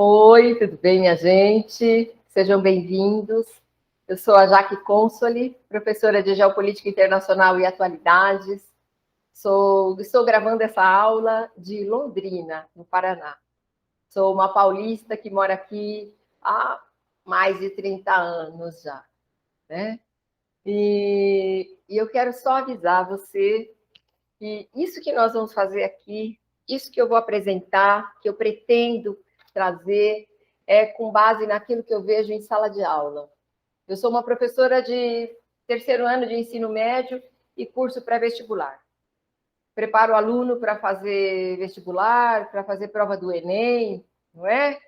Oi, tudo bem, minha gente? Sejam bem-vindos. Eu sou a Jaque Consoli, professora de Geopolítica Internacional e Atualidades. Estou gravando essa aula de Londrina, no Paraná. Sou uma paulista que mora aqui há mais de 30 anos já, né? E eu quero só avisar você que isso que nós vamos fazer aqui, isso que eu vou apresentar, que eu pretendo trazer, é com base naquilo que eu vejo em sala de aula. Eu sou uma professora de terceiro ano de ensino médio e curso pré-vestibular. Preparo o aluno para fazer vestibular, para fazer prova do Enem, não é?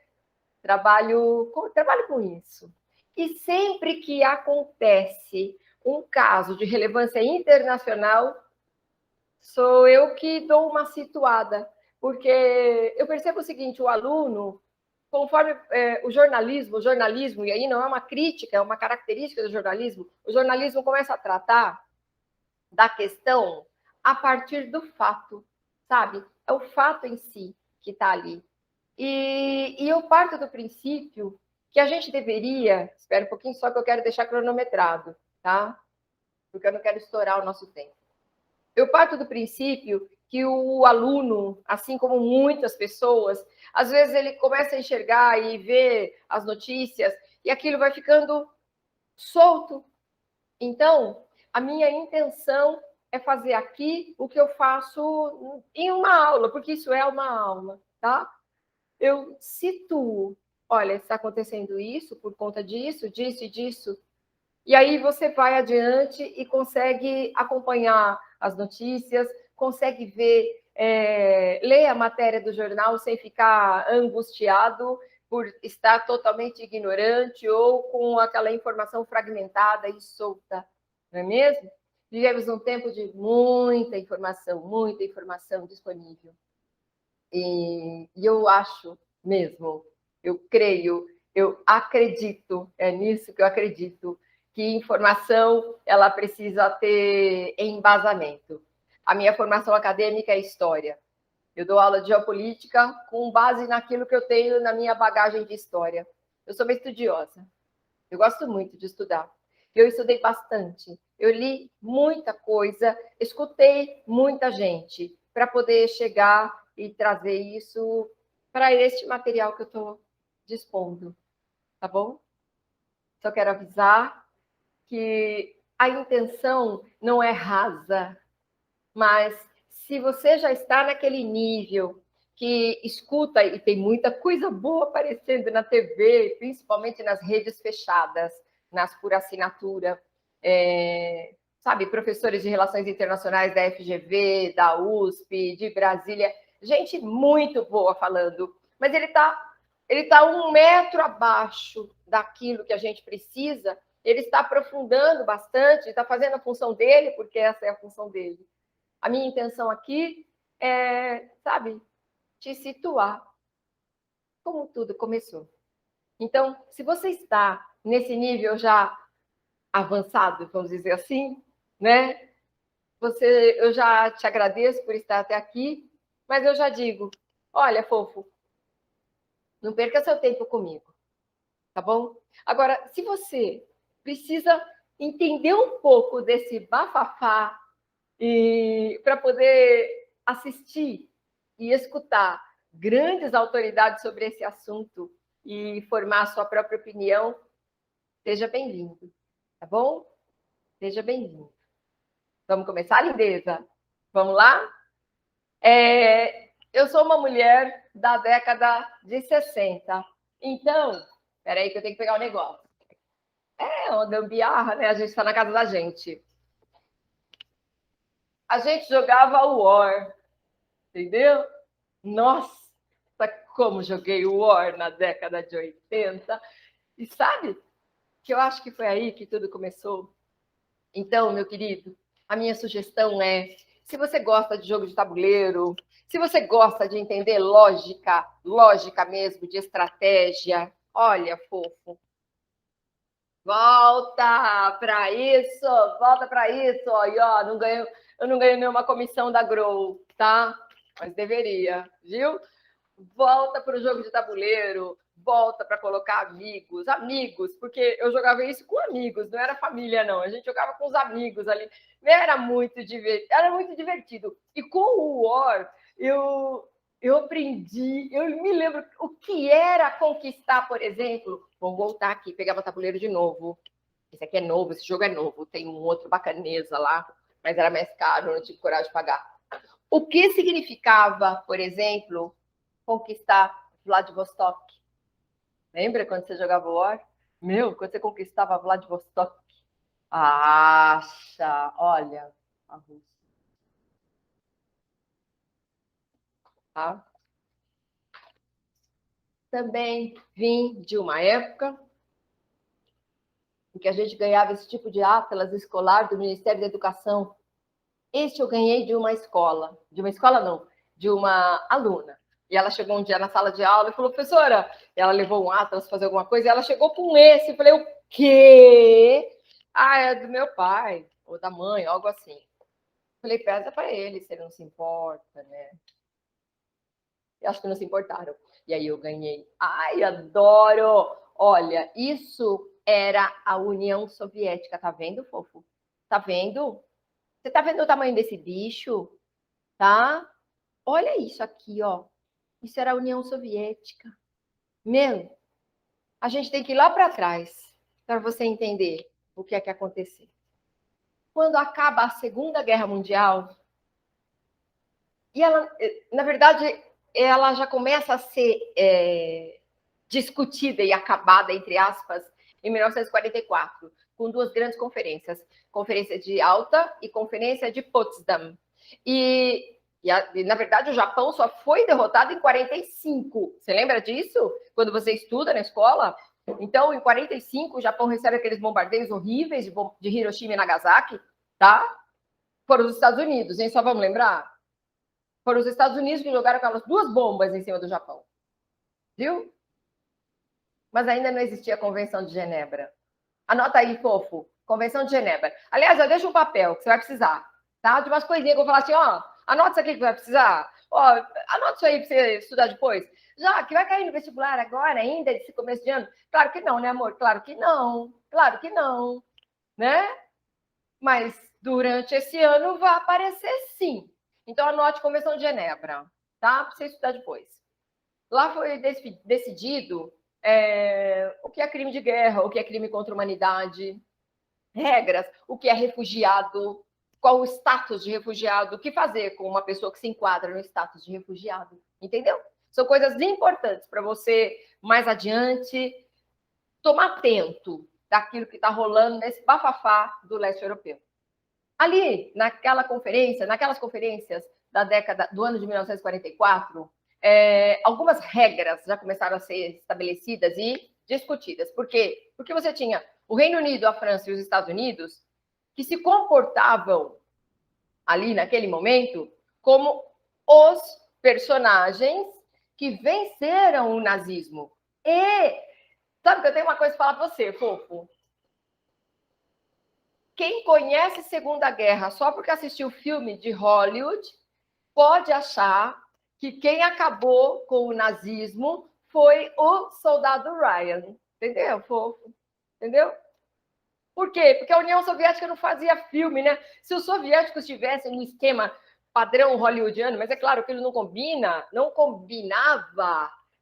Trabalho com isso. E sempre que acontece um caso de relevância internacional, sou eu que dou uma situada, porque eu percebo o seguinte: o aluno, conforme o jornalismo, e aí não é uma crítica, é uma característica do jornalismo, o jornalismo começa a tratar da questão a partir do fato, sabe? É o fato em si que está ali. E eu parto do princípio que a gente deveria, espera um pouquinho só que eu quero deixar cronometrado, tá? Porque eu não quero estourar o nosso tempo. Eu parto do princípio que o aluno, assim como muitas pessoas, às vezes ele começa a enxergar e ver as notícias e aquilo vai ficando solto. Então, a minha intenção é fazer aqui o que eu faço em uma aula, porque isso é uma aula, tá? Eu situo, olha, está acontecendo isso por conta disso, disso e disso. E aí você vai adiante e consegue acompanhar as notícias, consegue ver, ler a matéria do jornal sem ficar angustiado por estar totalmente ignorante ou com aquela informação fragmentada e solta, não é mesmo? Vivemos um tempo de muita informação disponível. E eu acho mesmo, eu creio, eu acredito, é nisso que eu acredito, que informação ela precisa ter embasamento. A minha formação acadêmica é história. Eu dou aula de geopolítica com base naquilo que eu tenho na minha bagagem de história. Eu sou uma estudiosa. Eu gosto muito de estudar. Eu estudei bastante. Eu li muita coisa, escutei muita gente para poder chegar e trazer isso para este material que eu estou dispondo, tá bom? Só quero avisar que a intenção não é rasa, mas se você já está naquele nível que escuta, e tem muita coisa boa aparecendo na TV, principalmente nas redes fechadas, nas por assinatura, sabe, professores de relações internacionais da FGV, da USP, de Brasília, gente muito boa falando, mas ele tá 1 metro abaixo daquilo que a gente precisa. Ele está aprofundando bastante, está fazendo a função dele, porque essa é a função dele. A minha intenção aqui é, sabe, te situar como tudo começou. Então, se você está nesse nível já avançado, vamos dizer assim, né? Eu já te agradeço por estar até aqui, mas eu já digo, olha, fofo, não perca seu tempo comigo, tá bom? Agora, se você precisa entender um pouco desse bafafá e para poder assistir e escutar grandes autoridades sobre esse assunto e formar a sua própria opinião, seja bem-vindo, tá bom? Seja bem-vindo. Vamos começar, lindeza? Vamos lá? Eu sou uma mulher da década de 60. Então, espera aí que eu tenho que pegar o negócio. Uma gambiarra, né? A gente está na casa da gente. A gente jogava War, entendeu? Nossa, como joguei War na década de 80. E sabe que eu acho que foi aí que tudo começou? Então, meu querido, a minha sugestão é, se você gosta de jogo de tabuleiro, se você gosta de entender lógica mesmo, de estratégia, olha, fofo, volta para isso, ó, eu não ganho nenhuma comissão da Grow, tá? Mas deveria, viu? volta para o jogo de tabuleiro, volta para colocar amigos, porque eu jogava isso com amigos, não era família, não. A gente jogava com os amigos ali. Era muito divertido. E com o War, eu aprendi, eu me lembro o que era conquistar, por exemplo. Vou voltar aqui, pegar o tabuleiro de novo. Esse aqui é novo, esse jogo é novo. Tem um outro bacaneza lá, mas era mais caro, eu não tive coragem de pagar. O que significava, por exemplo, conquistar Vladivostok? Lembra quando você jogava War? Meu, quando você conquistava Vladivostok? Acha, olha, a Rússia. Tá? Também vim de uma época em que a gente ganhava esse tipo de atlas escolar do Ministério da Educação. Este eu ganhei de uma escola não, de uma aluna. E ela chegou um dia na sala de aula e falou, professora, ela levou um atlas fazer alguma coisa, e ela chegou com esse. Eu falei, o quê? Ah, é do meu pai, ou da mãe, algo assim. Eu falei, pesa para ele, se ele não se importa, né? Eu acho que não se importaram. E aí eu ganhei. Ai, adoro! Olha, isso era a União Soviética, tá vendo, fofo? Tá vendo? Você tá vendo o tamanho desse bicho? Tá? Olha isso aqui, ó. Isso era a União Soviética. Meu, a gente tem que ir lá para trás para você entender o que é que aconteceu. Quando acaba a Segunda Guerra Mundial, e ela, na verdade, ela já começa a ser discutida e acabada, entre aspas, em 1944, com duas grandes conferências, Conferência de Alta e Conferência de Potsdam. Na verdade, o Japão só foi derrotado em 45. Você lembra disso? Quando você estuda na escola? Então, em 45, o Japão recebe aqueles bombardeios horríveis de Hiroshima e Nagasaki, tá? Foram os Estados Unidos, hein? Só vamos lembrar? Foram os Estados Unidos que jogaram aquelas duas bombas em cima do Japão. Viu? Mas ainda não existia a Convenção de Genebra. Anota aí, fofo. Convenção de Genebra. Aliás, eu deixo um papel que você vai precisar, tá? De umas coisinhas que eu vou falar assim, ó, anota isso aqui que vai precisar. Ó, anota isso aí para você estudar depois. Já que vai cair no vestibular agora ainda, esse começo de ano? Claro que não, né, amor? Claro que não. Claro que não, né? Mas durante esse ano vai aparecer sim. Então anote Convenção de Genebra, tá? Para você estudar depois. Lá foi decidido o que é crime de guerra, o que é crime contra a humanidade, regras, o que é refugiado, qual o status de refugiado, o que fazer com uma pessoa que se enquadra no status de refugiado, entendeu? São coisas importantes para você, mais adiante, tomar atento daquilo que está rolando nesse bafafá do leste europeu. Ali, naquelas conferências da década do ano de 1944, algumas regras já começaram a ser estabelecidas e discutidas. Por quê? Porque você tinha o Reino Unido, a França e os Estados Unidos que se comportavam ali naquele momento como os personagens que venceram o nazismo. E sabe que eu tenho uma coisa para falar para você, fofo? Quem conhece Segunda Guerra só porque assistiu filme de Hollywood pode achar que quem acabou com o nazismo foi o soldado Ryan. Entendeu, fofo? Entendeu? Por quê? Porque a União Soviética não fazia filme, né? Se os soviéticos tivessem um esquema padrão hollywoodiano, mas é claro que ele não combinava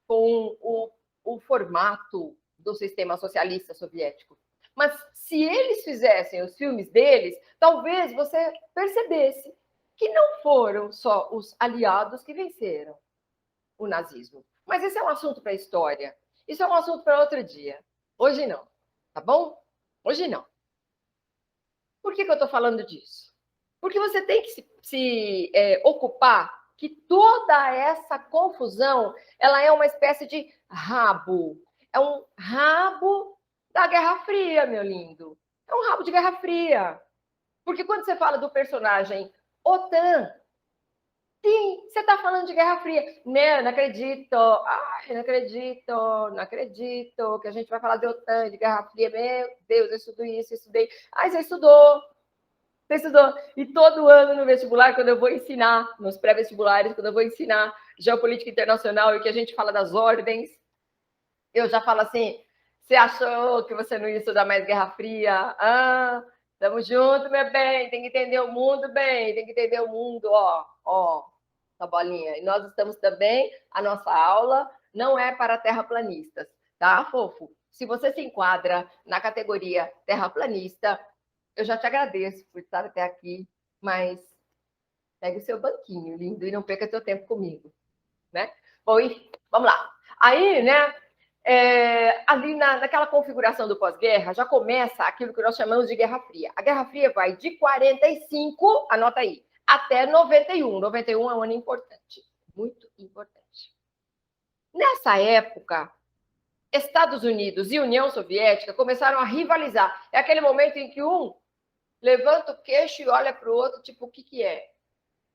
com o formato do sistema socialista soviético. Mas se eles fizessem os filmes deles, talvez você percebesse que não foram só os aliados que venceram o nazismo. Mas esse é um assunto para a história. Isso é um assunto para outro dia. Hoje não, tá bom? Hoje não. Por que eu estou falando disso? Porque você tem que se ocupar que toda essa confusão ela é uma espécie de rabo. É um rabo da Guerra Fria, meu lindo. É um rabo de Guerra Fria. Porque quando você fala do personagem OTAN, sim, você está falando de Guerra Fria. Não, não acredito. Ai, não acredito. Não acredito que a gente vai falar de OTAN, de Guerra Fria. Meu Deus, eu estudo isso, eu estudei. Ai, você estudou. Você estudou. E todo ano no vestibular, quando eu vou ensinar, nos pré-vestibulares, quando eu vou ensinar geopolítica internacional e que a gente fala das ordens, eu já falo assim, você achou que você não ia estudar mais Guerra Fria? Ah, tamo junto, meu bem, tem que entender o mundo bem, tem que entender o mundo, ó, essa bolinha. E nós estamos também, a nossa aula não é para terraplanistas, tá, fofo? Se você se enquadra na categoria terraplanista, eu já te agradeço por estar até aqui, mas pegue o seu banquinho, lindo, e não perca seu tempo comigo, né? Bom, enfim, vamos lá. Aí, né, ali naquela configuração do pós-guerra, já começa aquilo que nós chamamos de Guerra Fria. A Guerra Fria vai de 45, anota aí, até 91. 91 é um ano importante, muito importante. Nessa época, Estados Unidos e União Soviética começaram a rivalizar. É aquele momento em que um levanta o queixo e olha para o outro, tipo, o que, que é?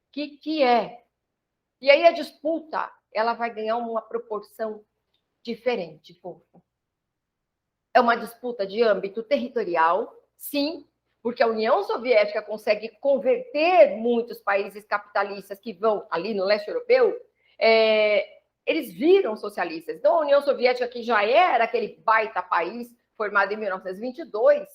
O que, que é? E aí a disputa, ela vai ganhar uma proporção diferente, fofo. É uma disputa de âmbito territorial, sim, porque a União Soviética consegue converter muitos países capitalistas que vão ali no leste europeu, eles viram socialistas. Então, a União Soviética, que já era aquele baita país formado em 1922,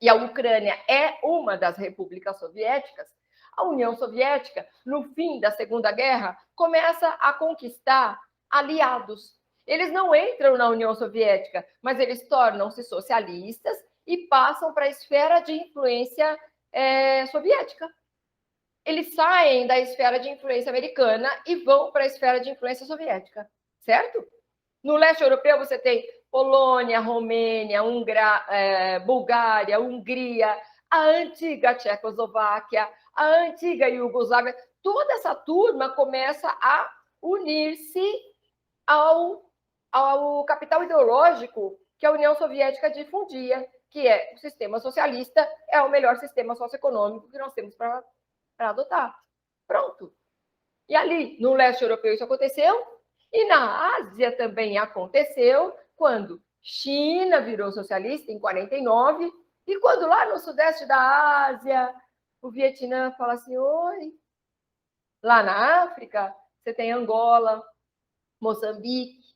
e a Ucrânia é uma das repúblicas soviéticas, a União Soviética, no fim da Segunda Guerra, começa a conquistar aliados. Eles não entram na União Soviética, mas eles tornam-se socialistas e passam para a esfera de influência soviética. Eles saem da esfera de influência americana e vão para a esfera de influência soviética, certo? No leste europeu você tem Polônia, Romênia, Bulgária, Hungria, a antiga Tchecoslováquia, a antiga Iugoslávia. Toda essa turma começa a unir-se ao capital ideológico que a União Soviética difundia, que é o sistema socialista, é o melhor sistema socioeconômico que nós temos para adotar. Pronto. E ali, no leste europeu, isso aconteceu, e na Ásia também aconteceu, quando China virou socialista, em 49, e quando lá no sudeste da Ásia, o Vietnã fala assim, oi. Lá na África, você tem Angola, Moçambique,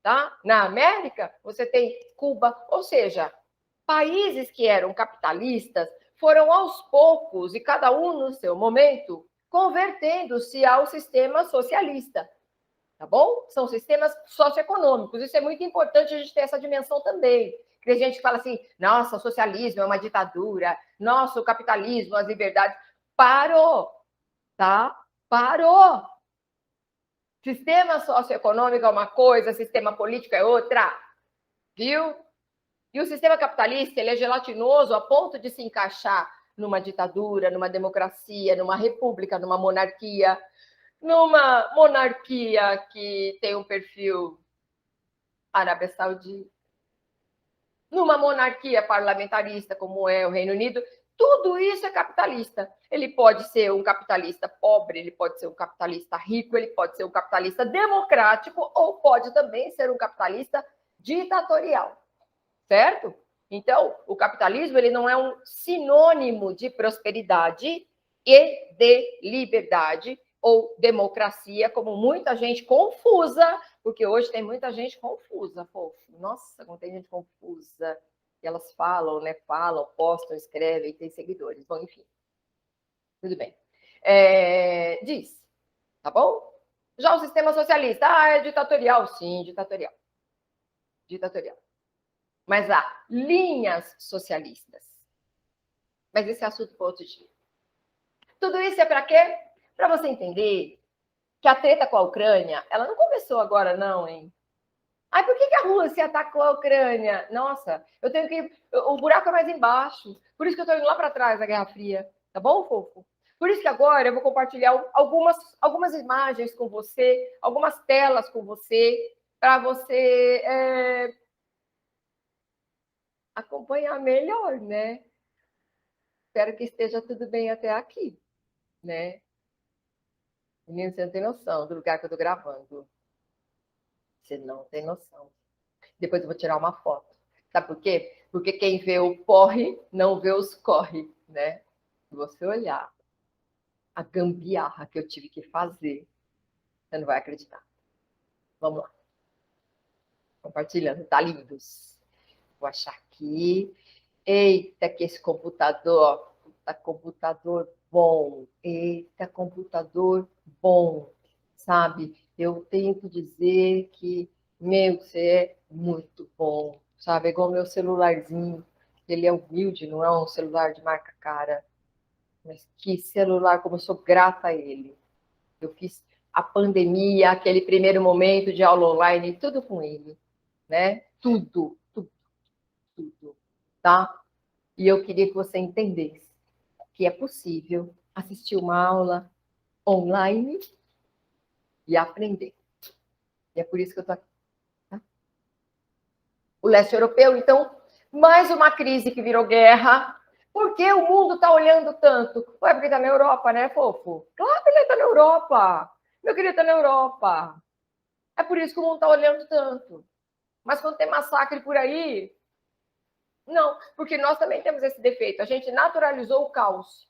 tá? Na América, você tem Cuba, ou seja, países que eram capitalistas foram aos poucos, e cada um no seu momento, convertendo-se ao sistema socialista, tá bom? São sistemas socioeconômicos, isso é muito importante a gente ter essa dimensão também. Tem gente que fala assim, nossa, o socialismo é uma ditadura, nossa, o capitalismo, as liberdades. Parou, tá? Parou. Sistema socioeconômico é uma coisa, sistema político é outra, viu? E o sistema capitalista, ele é gelatinoso a ponto de se encaixar numa ditadura, numa democracia, numa república, numa monarquia que tem um perfil Arábia Saudita, numa monarquia parlamentarista como é o Reino Unido, tudo isso é capitalista. Ele pode ser um capitalista pobre, ele pode ser um capitalista rico, ele pode ser um capitalista democrático ou pode também ser um capitalista ditatorial, certo? Então, o capitalismo ele não é um sinônimo de prosperidade e de liberdade ou democracia, como muita gente confusa, porque hoje tem muita gente confusa, fofo. Nossa, como tem gente confusa. E elas falam, né? Falam, postam, escrevem, tem seguidores. Bom, enfim. Tudo bem. Diz, tá bom? Já o sistema socialista, é ditatorial? Sim, ditatorial. Ditatorial. Mas há linhas socialistas. Mas esse é assunto para outro dia. Tudo isso é para quê? Para você entender que a treta com a Ucrânia, ela não começou agora, não, hein? Ai, por que a Rússia atacou a Ucrânia? Nossa, eu tenho que. O buraco é mais embaixo. Por isso que eu estou indo lá para trás da Guerra Fria. Tá bom, fofo? Por isso que agora eu vou compartilhar algumas imagens com você, algumas telas com você, para você acompanhar melhor, né? Espero que esteja tudo bem até aqui, né? Menino, você não tem noção do lugar que eu tô gravando. Você não tem noção. Depois eu vou tirar uma foto. Sabe por quê? Porque quem vê o porre não vê os corre, né? Se você olhar a gambiarra que eu tive que fazer, você não vai acreditar. Vamos lá. Compartilhando, tá lindos. Vou achar aqui. Eita, que esse computador, tá computador bom. Eita, computador bom, sabe? Eu tenho que dizer que, meu, você é muito bom, sabe? É igual meu celularzinho. Ele é humilde, não é um celular de marca cara. Mas que celular, como eu sou grata a ele. Eu fiz a pandemia, aquele primeiro momento de aula online, tudo com ele, né? Tudo, tudo, tudo, tá? E eu queria que você entendesse que é possível assistir uma aula online e aprender. E é por isso que eu estou aqui. Tá? O leste europeu, então, mais uma crise que virou guerra. Por que o mundo está olhando tanto? Ué, porque está na Europa, né, fofo? Claro que ele está na Europa. Meu querido, está na Europa. É por isso que o mundo está olhando tanto. Mas quando tem massacre por aí, não, porque nós também temos esse defeito. A gente naturalizou o caos.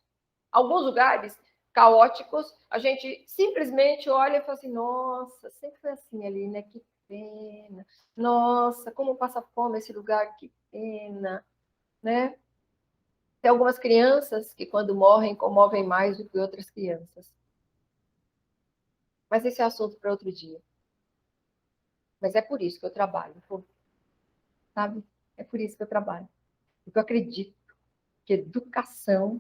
Alguns lugares caóticos, a gente simplesmente olha e fala assim: nossa, sempre foi assim ali, né? Que pena. Nossa, como passa fome esse lugar, que pena, né? Tem algumas crianças que, quando morrem, comovem mais do que outras crianças. Mas esse é assunto para outro dia. Mas é por isso que eu trabalho, sabe? É por isso que eu trabalho. Porque eu acredito que educação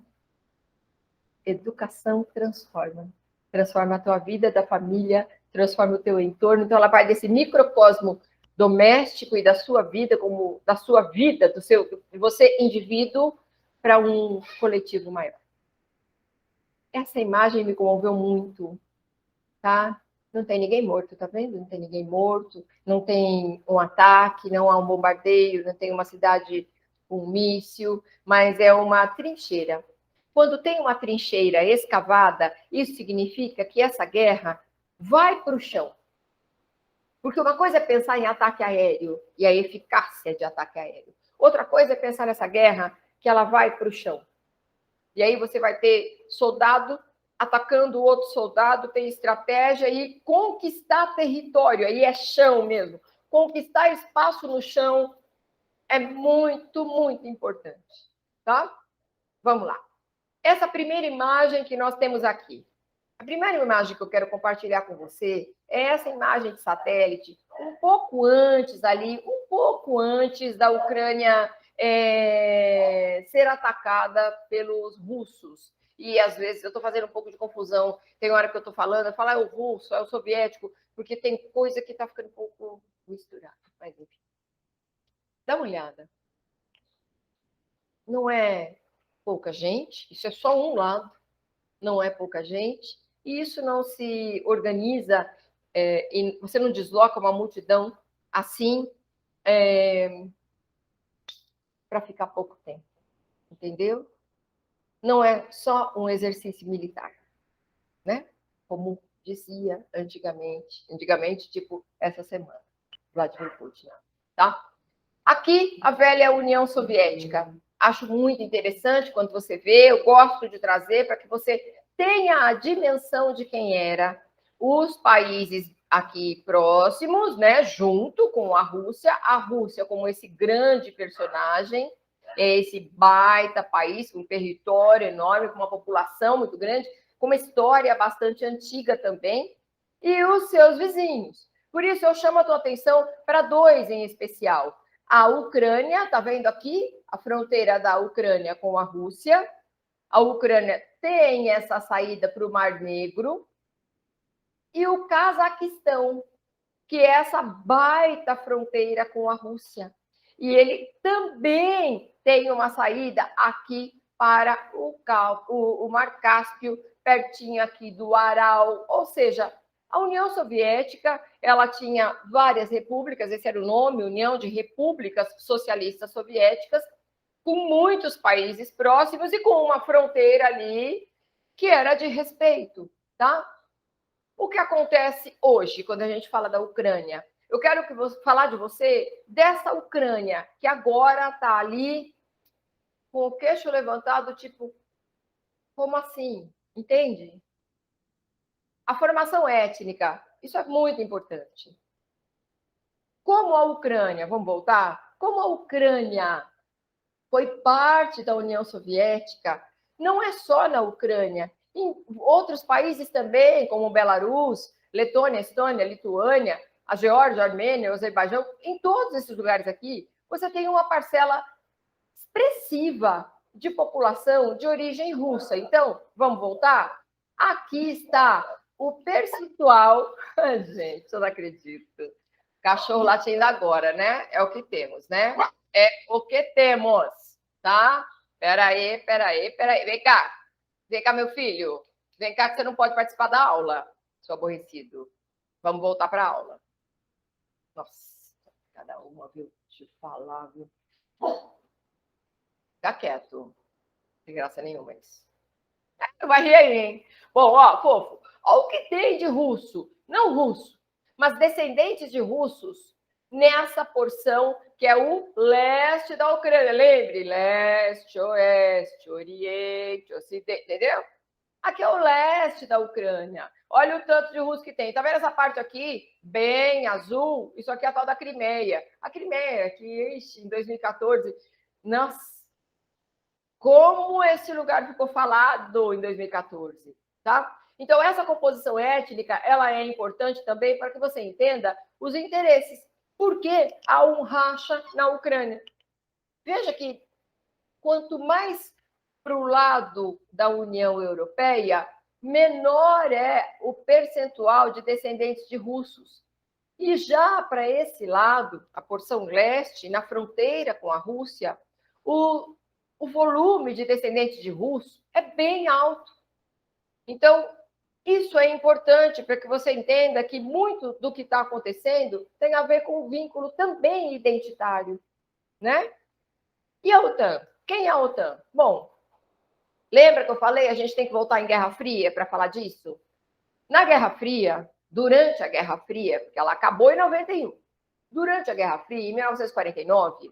transforma. Transforma a tua vida, da família, transforma o teu entorno. Então, ela vai desse microcosmo doméstico e da sua vida, como da sua vida, de você indivíduo, para um coletivo maior. Essa imagem me comoveu muito, tá? Não tem ninguém morto, tá vendo? Não tem ninguém morto, não tem um ataque, não há um bombardeio, não tem uma cidade com um míssil, mas é uma trincheira. Quando tem uma trincheira escavada, isso significa que essa guerra vai para o chão. Porque uma coisa é pensar em ataque aéreo e a eficácia de ataque aéreo. Outra coisa é pensar nessa guerra que ela vai para o chão. E aí você vai ter soldado atacando outro soldado, tem estratégia e conquistar território, aí é chão mesmo. Conquistar espaço no chão é muito, muito importante, tá? Vamos lá. Essa primeira imagem que nós temos aqui. A primeira imagem que eu quero compartilhar com você é essa imagem de satélite, um pouco antes ali, um pouco antes da Ucrânia ser atacada pelos russos. E às vezes eu estou fazendo um pouco de confusão, tem hora que eu estou falando, eu falo, é o russo, é o soviético, porque tem coisa que está ficando um pouco misturada. Mas enfim, dá uma olhada. Não é pouca gente, isso é só um lado, não é pouca gente, e isso não se organiza, e você não desloca uma multidão assim para ficar pouco tempo, entendeu? Não é só um exercício militar, né? Como dizia antigamente, tipo essa semana, Vladimir Putin, tá? Aqui, a velha União Soviética. Acho muito interessante quando você vê, eu gosto de trazer para que você tenha a dimensão de quem era os países aqui próximos, né, junto com a Rússia como esse grande personagem, esse baita país com um território enorme, com uma população muito grande, com uma história bastante antiga também, e os seus vizinhos. Por isso, eu chamo a tua atenção para dois em especial. A Ucrânia, está vendo aqui a fronteira da Ucrânia com a Rússia. A Ucrânia tem essa saída para o Mar Negro. E o Cazaquistão, que é essa baita fronteira com a Rússia. E ele também tem uma saída aqui para o Mar Cáspio, pertinho aqui do Aral, ou seja, a União Soviética, ela tinha várias repúblicas, esse era o nome, União de Repúblicas Socialistas Soviéticas, com muitos países próximos e com uma fronteira ali que era de respeito, tá? O que acontece hoje, quando a gente fala da Ucrânia? Eu quero falar de você dessa Ucrânia, que agora está ali com o queixo levantado, tipo, Como assim? Entende? A formação étnica, isso é muito importante. Como a Ucrânia, vamos voltar? Como a Ucrânia foi parte da União Soviética, não é só na Ucrânia, em outros países também, como Belarus, Letônia, Estônia, Lituânia, a Geórgia, a Armênia, o Azerbaijão, em todos esses lugares aqui, você tem uma parcela expressiva de população de origem russa. Então, vamos voltar? Aqui está o percentual. Gente, eu não acredito. Cachorro latindo agora, né? É o que temos, né? É o que temos, tá? Peraí. Vem cá, meu filho. Vem cá que você não pode participar da aula, seu aborrecido. Vamos voltar para a aula. Nossa, cada uma, viu? Deixa eu falar, viu? Fica quieto. Não tem graça nenhuma isso. Vai rir aí, hein? Bom, ó, fofo. Ó, o que tem de russo? Não russo, mas descendentes de russos nessa porção que é o leste da Ucrânia. Lembre, leste, oeste, oriente, ocidente, entendeu? Aqui é o leste da Ucrânia. Olha o tanto de russo que tem. Tá vendo essa parte aqui, bem azul? Isso aqui é a tal da Crimeia. A Crimeia, que ixi, em 2014, nossa, como esse lugar ficou falado em 2014, tá? Então, essa composição étnica, ela é importante também para que você entenda os interesses. Por que há um racha na Ucrânia? Veja que quanto mais para o lado da União Europeia, menor é o percentual de descendentes de russos. E já para esse lado, a porção leste, na fronteira com a Rússia, o volume de descendentes de russo é bem alto. Então, isso é importante para que você entenda que muito do que está acontecendo tem a ver com o vínculo também identitário, né? E a OTAN? Quem é a OTAN? Bom, lembra que eu falei, a gente tem que voltar em Guerra Fria para falar disso? Na Guerra Fria, durante a Guerra Fria, porque ela acabou em 91, durante a Guerra Fria, em 1949,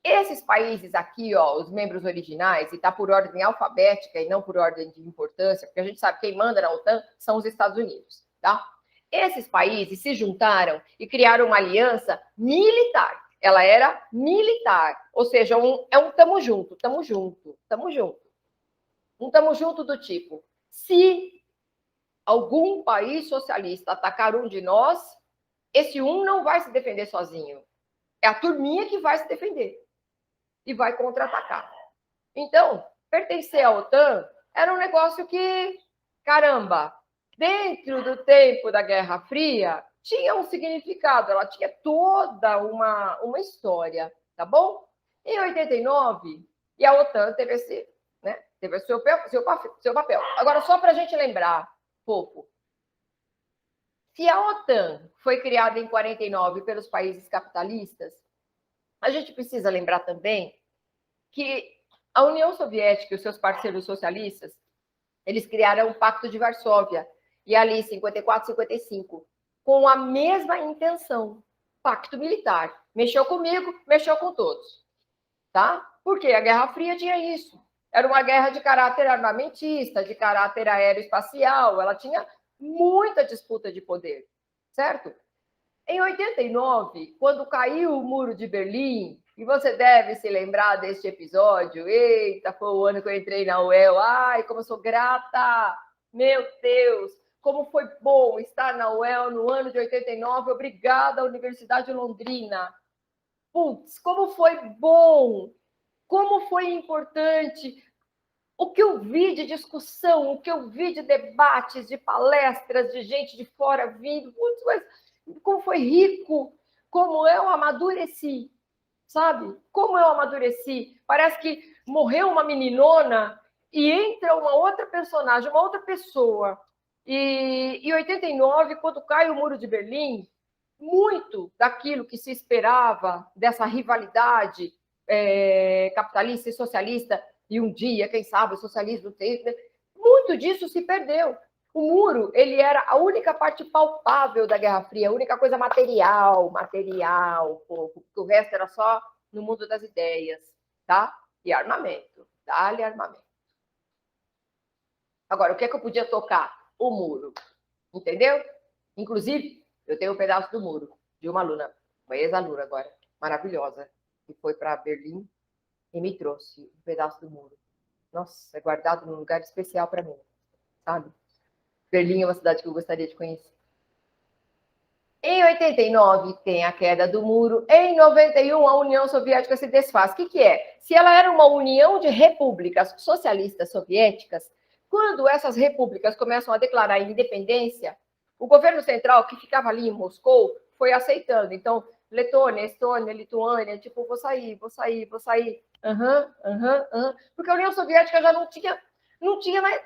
esses países aqui, ó, os membros originais, e está por ordem alfabética e não por ordem de importância, porque a gente sabe que quem manda na OTAN são os Estados Unidos, tá? Esses países se juntaram e criaram uma aliança militar. Ela era militar, ou seja, é um tamo junto, tamo junto, tamo junto. Um tamo junto do tipo, se algum país socialista atacar um de nós, esse um não vai se defender sozinho. É a turminha que vai se defender e vai contra-atacar. Então, pertencer à OTAN era um negócio que, caramba, dentro do tempo da Guerra Fria, tinha um significado, ela tinha toda uma história, tá bom? Em 89, e a OTAN teve esse, né, teve seu papel. Agora, só para a gente lembrar, pouco, se a OTAN foi criada em 49 pelos países capitalistas, a gente precisa lembrar também que a União Soviética e os seus parceiros socialistas, eles criaram o Pacto de Varsóvia, e ali, 54, 55, com a mesma intenção, pacto militar. Mexeu comigo, mexeu com todos. Tá? Porque a Guerra Fria tinha isso. Era uma guerra de caráter armamentista, de caráter aeroespacial, ela tinha muita disputa de poder, certo? Em 89, quando caiu o Muro de Berlim, e você deve se lembrar deste episódio, eita, foi o ano que eu entrei na UEL, ai, como eu sou grata, meu Deus, como foi bom estar na UEL no ano de 89, obrigada, Universidade de Londrina. Putz, como foi bom, como foi importante, o que eu vi de discussão, o que eu vi de debates, de palestras, de gente de fora vindo, putz, mas como foi rico, como eu amadureci, sabe? Como eu amadureci. Parece que morreu uma meninona e entra uma outra personagem, uma outra pessoa. E em 89, quando cai o Muro de Berlim, muito daquilo que se esperava dessa rivalidade capitalista e socialista, e um dia, quem sabe, o socialismo tem, muito disso se perdeu. O muro, ele era a única parte palpável da Guerra Fria, a única coisa material, pouco, porque o resto era só no mundo das ideias, tá? E armamento, dá-lhe armamento. Agora, o que é que eu podia tocar? O muro, entendeu? Inclusive, eu tenho um pedaço do muro de uma aluna, uma ex-aluna agora, maravilhosa, que foi para Berlim e me trouxe um pedaço do muro. Nossa, é guardado num lugar especial para mim, sabe? Berlim é uma cidade que eu gostaria de conhecer. Em 89 tem a queda do muro, em 91 a União Soviética se desfaz. O que é? Se ela era uma união de repúblicas socialistas soviéticas, quando essas repúblicas começam a declarar independência, o governo central, que ficava ali em Moscou, foi aceitando. Então, Letônia, Estônia, Lituânia, tipo, vou sair, vou sair, vou sair. Porque a União Soviética já não tinha mais,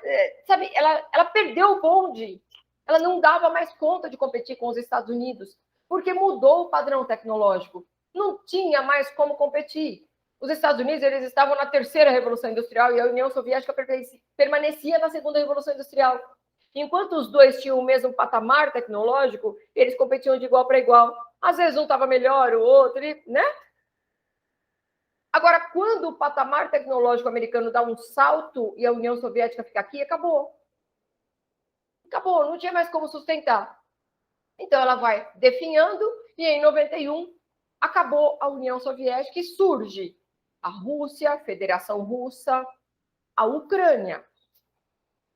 sabe, ela perdeu o bonde. Ela não dava mais conta de competir com os Estados Unidos, porque mudou o padrão tecnológico. Não tinha mais como competir. Os Estados Unidos eles estavam na terceira Revolução Industrial e a União Soviética permanecia na segunda Revolução Industrial. Enquanto os dois tinham o mesmo patamar tecnológico, eles competiam de igual para igual. Às vezes um estava melhor, o outro, né? Agora, quando o patamar tecnológico americano dá um salto e a União Soviética fica aqui, acabou. Acabou, não tinha mais como sustentar. Então, ela vai definhando e, em 91, acabou a União Soviética e surge a Rússia, a Federação Russa, a Ucrânia,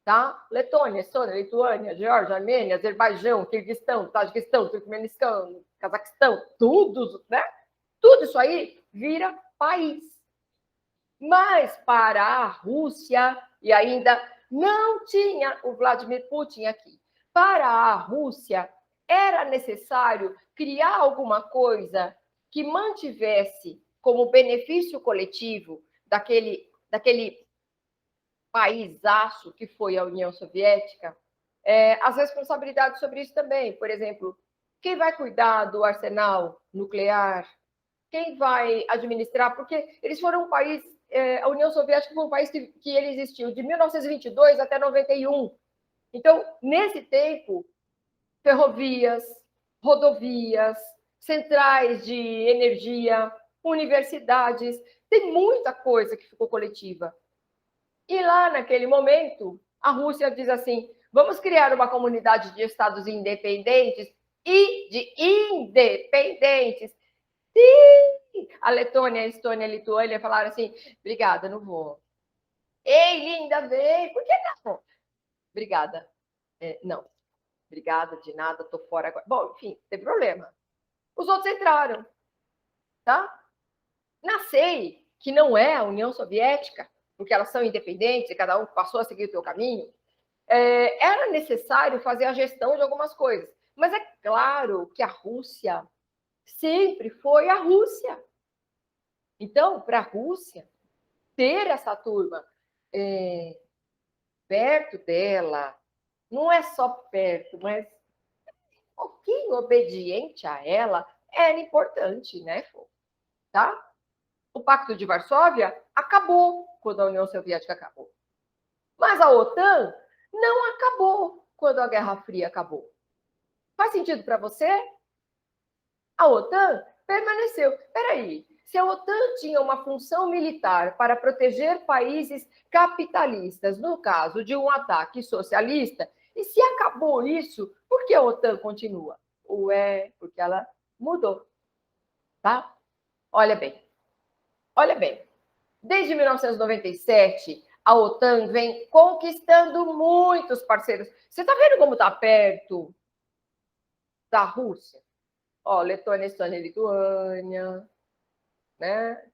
tá? Letônia, Estônia, Lituânia, Geórgia, Armênia, Azerbaijão, Quirguistão, Tajiquistão, Turkmenistão, Cazaquistão, tudo, né? Tudo isso aí vira país. Mas para a Rússia, e ainda não tinha o Vladimir Putin aqui, para a Rússia era necessário criar alguma coisa que mantivesse como benefício coletivo daquele paísaço que foi a União Soviética, as responsabilidades sobre isso também. Por exemplo, quem vai cuidar do arsenal nuclear? Quem vai administrar? Porque eles foram um país, a União Soviética foi um país que ele existiu de 1922 até 91. Então, nesse tempo, ferrovias, rodovias, centrais de energia, universidades, tem muita coisa que ficou coletiva. E lá, naquele momento, a Rússia diz assim: vamos criar uma comunidade de estados independentes e de independentes. Sim! A Letônia, a Estônia, a Lituânia falaram assim: obrigada, não vou. Ei, linda, vem. Por que não? Obrigada. Não. Obrigada, de nada, tô fora agora. Bom, enfim, teve problema. Os outros entraram, tá? Na SEI, que não é a União Soviética, porque elas são independentes e cada um passou a seguir o seu caminho, era necessário fazer a gestão de algumas coisas. Mas é claro que a Rússia sempre foi a Rússia. Então, para a Rússia, ter essa turma perto dela, não é só perto, mas um pouquinho obediente a ela, era importante, né? Tá? O Pacto de Varsóvia acabou quando a União Soviética acabou. Mas a OTAN não acabou quando a Guerra Fria acabou. Faz sentido para você? A OTAN permaneceu. Espera aí, se a OTAN tinha uma função militar para proteger países capitalistas, no caso de um ataque socialista, e se acabou isso, por que a OTAN continua? Ué, porque ela mudou, tá? Olha bem, olha bem. Desde 1997, a OTAN vem conquistando muitos parceiros. Você está vendo como está perto da Rússia? Ó, Letônia, Estônia, Lituânia, né?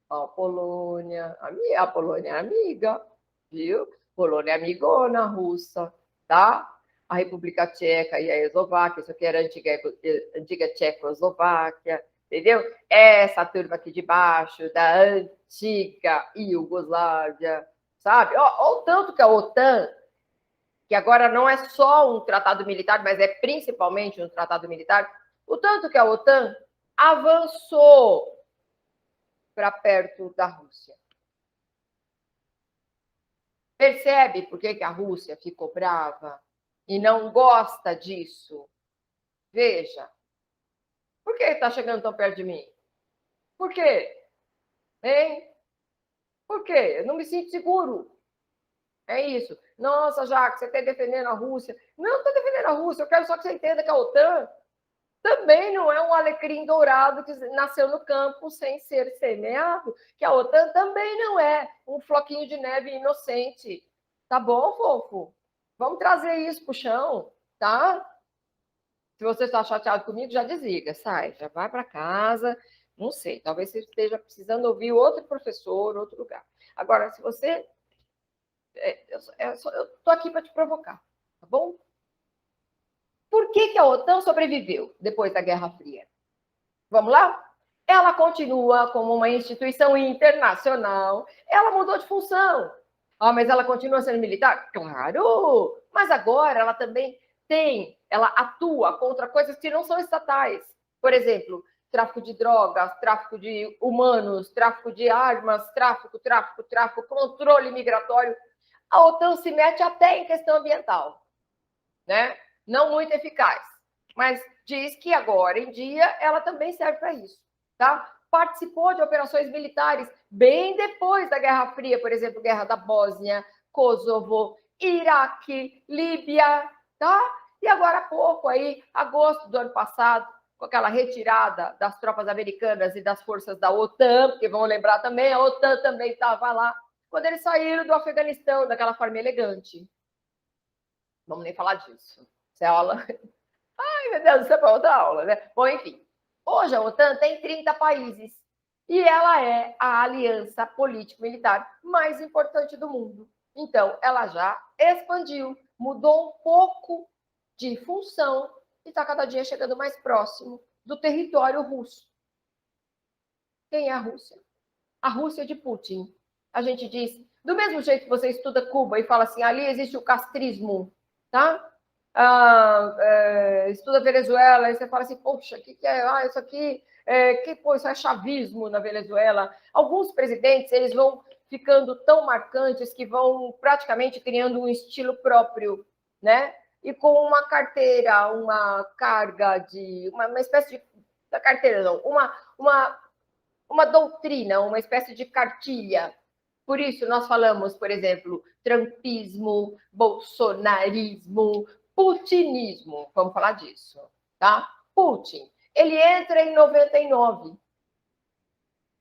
Ó, Polônia, a Polônia é amiga, viu? Polônia é amigona russa, tá? A República Tcheca e a Eslováquia, isso aqui era a antiga Tchecoslováquia, entendeu? Essa turma aqui de baixo, da antiga Iugoslávia, sabe? Ó, o tanto que a OTAN, que agora não é só um tratado militar, mas é principalmente um tratado militar, o tanto que a OTAN avançou para perto da Rússia. Percebe por que a Rússia ficou brava e não gosta disso? Veja. Por que está chegando tão perto de mim? Por quê? Hein? Por quê? Eu não me sinto seguro. É isso. Nossa, Jaque, você está defendendo a Rússia. Não estou defendendo a Rússia, eu quero só que você entenda que a OTAN também não é um alecrim dourado que nasceu no campo sem ser semeado, que a OTAN também não é um floquinho de neve inocente. Tá bom, fofo? Vamos trazer isso pro chão, tá? Se você está chateado comigo, já desliga, sai, já vai para casa. Não sei, talvez você esteja precisando ouvir outro professor, outro lugar. Agora, se você... eu estou aqui para te provocar, tá bom? Por que a OTAN sobreviveu depois da Guerra Fria? Vamos lá? Ela continua como uma instituição internacional. Ela mudou de função. Ah, mas ela continua sendo militar? Claro! Mas agora ela também ela atua contra coisas que não são estatais. Por exemplo, tráfico de drogas, tráfico de humanos, tráfico de armas, tráfico, controle migratório. A OTAN se mete até em questão ambiental, né? Não muito eficaz, mas diz que agora em dia ela também serve para isso, tá? Participou de operações militares bem depois da Guerra Fria, por exemplo, Guerra da Bósnia, Kosovo, Iraque, Líbia, tá? E agora há pouco aí, agosto do ano passado, com aquela retirada das tropas americanas e das forças da OTAN, porque vão lembrar também, a OTAN também estava lá, quando eles saíram do Afeganistão, daquela forma elegante. Vamos nem falar disso. Isso é aula. Ai, meu Deus, isso é para outra aula, né? Bom, enfim. Hoje a OTAN tem 30 países e ela é a aliança político-militar mais importante do mundo. Então, ela já expandiu, mudou um pouco de função e está cada dia chegando mais próximo do território russo. Quem é a Rússia? A Rússia de Putin. A gente diz, do mesmo jeito que você estuda Cuba e fala assim, ali existe o castrismo, tá? Estuda Venezuela, e você fala assim, poxa, o que é? Isso aqui, isso é chavismo na Venezuela. Alguns presidentes, eles vão ficando tão marcantes que vão praticamente criando um estilo próprio, né? E com uma carteira, uma carga de... uma espécie de... carteira, não, uma doutrina, uma espécie de cartilha. Por isso, nós falamos, por exemplo, trumpismo, bolsonarismo, putinismo. Vamos falar disso, tá? Putin, ele entra em 99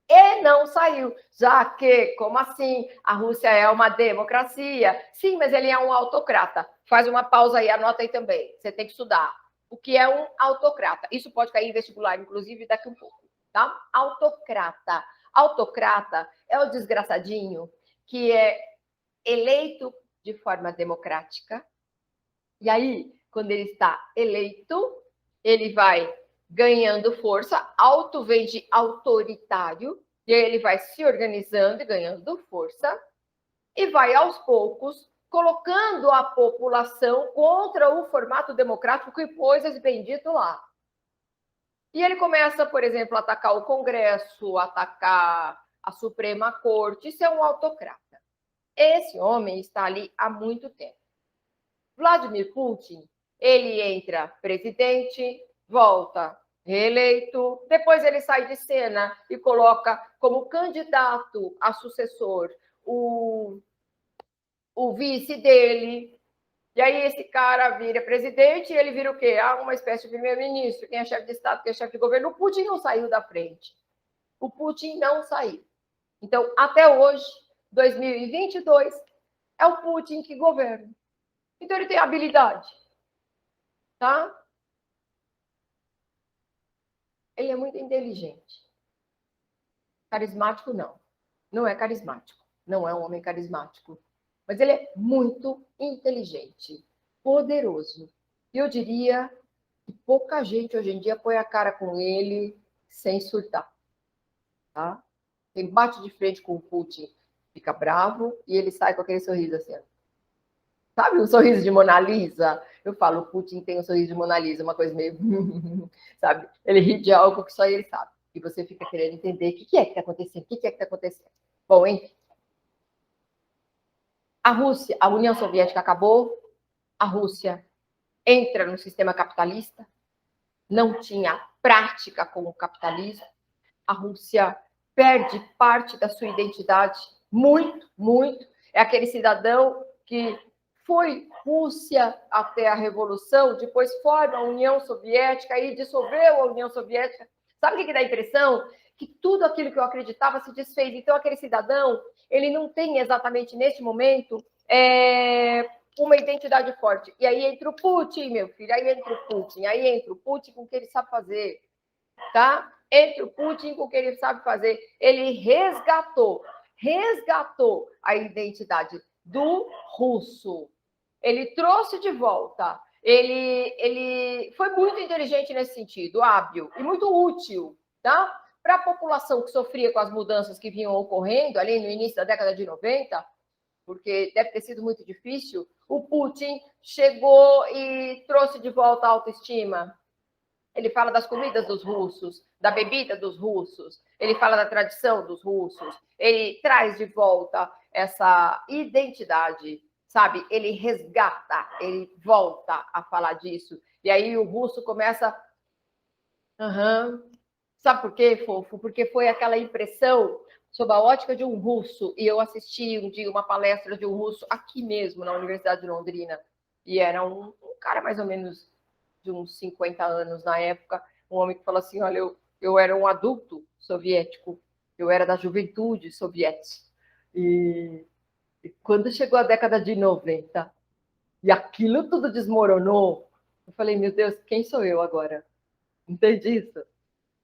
e não saiu, já que, como assim? A Rússia é uma democracia. Sim, mas ele é um autocrata. Faz uma pausa aí, anota aí também. Você tem que estudar. O que é um autocrata? Isso pode cair em vestibular, inclusive, daqui um pouco, tá? Autocrata. Autocrata é o desgraçadinho que é eleito de forma democrática. E aí, quando ele está eleito, ele vai ganhando força, auto vem de autoritário, e aí ele vai se organizando e ganhando força, e vai aos poucos colocando a população contra o formato democrático que pôs esse bendito lá. E ele começa, por exemplo, a atacar o Congresso, atacar a Suprema Corte, isso é um autocrata. Esse homem está ali há muito tempo. Vladimir Putin, ele entra presidente, volta reeleito, depois ele sai de cena e coloca como candidato a sucessor o vice dele. E aí esse cara vira presidente e ele vira o quê? Uma espécie de primeiro-ministro. Quem é chefe de Estado, quem é chefe de governo. O Putin não saiu da frente. O Putin não saiu. Então, até hoje, 2022, é o Putin que governa. Então, ele tem habilidade, tá? Ele é muito inteligente. Carismático, não. Não é carismático. Não é um homem carismático. Mas ele é muito inteligente, poderoso. E eu diria que pouca gente hoje em dia põe a cara com ele sem surtar, tá? Quem bate de frente com o Putin fica bravo e ele sai com aquele sorriso assim. Sabe o sorriso de Mona Lisa? Eu falo, o Putin tem um sorriso de Mona Lisa, uma coisa meio... sabe? Ele ri de algo que só ele sabe. E você fica querendo entender o que é que está acontecendo, o que é que está acontecendo. Bom, enfim. A Rússia, a União Soviética acabou, a Rússia entra no sistema capitalista, não tinha prática com o capitalismo, a Rússia perde parte da sua identidade, muito, muito. É aquele cidadão que foi Rússia até a Revolução, depois forma a União Soviética e dissolveu a União Soviética. Sabe o que dá a impressão? Que tudo aquilo que eu acreditava se desfez. Então, aquele cidadão, ele não tem exatamente neste momento uma identidade forte. E aí entra o Putin, meu filho, aí entra o Putin com o que ele sabe fazer, tá? Entra o Putin com o que ele sabe fazer. Ele resgatou a identidade do russo. Ele trouxe de volta. Ele foi muito inteligente nesse sentido, hábil e muito útil, tá? Para a população que sofria com as mudanças que vinham ocorrendo ali no início da década de 90, porque deve ter sido muito difícil, o Putin chegou e trouxe de volta a autoestima. Ele fala das comidas dos russos, da bebida dos russos, ele fala da tradição dos russos, ele traz de volta essa identidade, sabe? Ele resgata, ele volta a falar disso. E aí o russo começa... Sabe por quê, fofo? Porque foi aquela impressão sob a ótica de um russo, e eu assisti um dia uma palestra de um russo aqui mesmo, na Universidade de Londrina, e era um cara mais ou menos de uns 50 anos na época, um homem que falou assim, olha, eu era um adulto soviético, eu era da juventude soviética, e quando chegou a década de 90, e aquilo tudo desmoronou, eu falei, meu Deus, quem sou eu agora? Entende isso?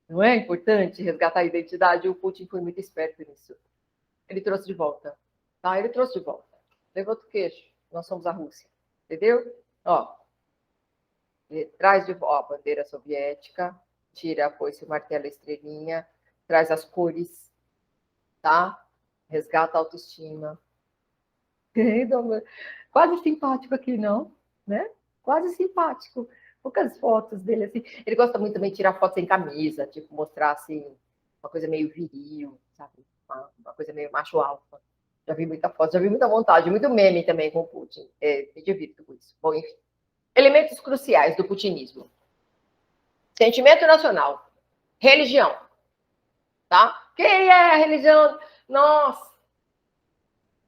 Não é importante resgatar a identidade? O Putin foi muito esperto nisso. Ele trouxe de volta. Tá? Ele trouxe de volta. Levanta o queixo. Nós somos a Rússia. Entendeu? Ó, ele traz de volta a bandeira soviética, tira a foice, o martelo, a estrelinha, traz as cores, tá? Resgata a autoestima. Quase simpático aqui, não? Né? Quase simpático. Poucas fotos dele, assim. Ele gosta muito também de tirar fotos sem camisa, tipo, mostrar, assim, uma coisa meio viril, sabe? Uma coisa meio macho alfa. Já vi muita foto, já vi muita vontade, muito meme também com o Putin. Me divirto com isso. Bom, enfim. Elementos cruciais do putinismo. Sentimento nacional. Religião. Tá? Quem é a religião? Nossa!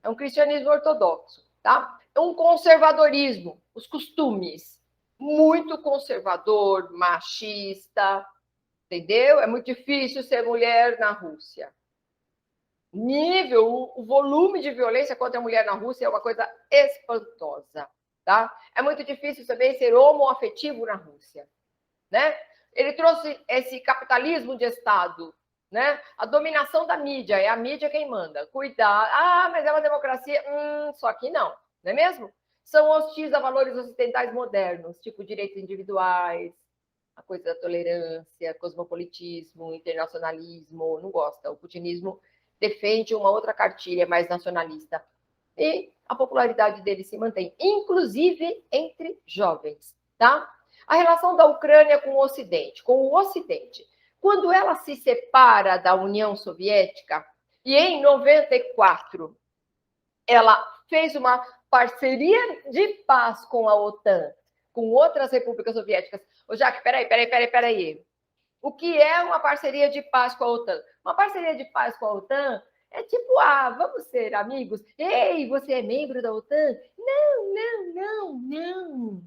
É um cristianismo ortodoxo, tá? É um conservadorismo, os costumes. Muito conservador, machista, entendeu? É muito difícil ser mulher na Rússia. O volume de violência contra a mulher na Rússia é uma coisa espantosa, tá? É muito difícil também ser homoafetivo na Rússia, né? Ele trouxe esse capitalismo de Estado, né? A dominação da mídia, é a mídia quem manda. Cuidar. Ah, mas é uma democracia. Só que não é mesmo? São hostis a valores ocidentais modernos, tipo direitos individuais, a coisa da tolerância, cosmopolitismo, internacionalismo, não gosta. O putinismo defende uma outra cartilha mais nacionalista. E a popularidade dele se mantém, inclusive entre jovens, tá? A relação da Ucrânia com o Ocidente. Quando ela se separa da União Soviética, e em 94 ela fez uma parceria de paz com a OTAN, com outras repúblicas soviéticas. Ô, Jaque, peraí. O que é uma parceria de paz com a OTAN? Uma parceria de paz com a OTAN é tipo, vamos ser amigos? Ei, você é membro da OTAN? Não.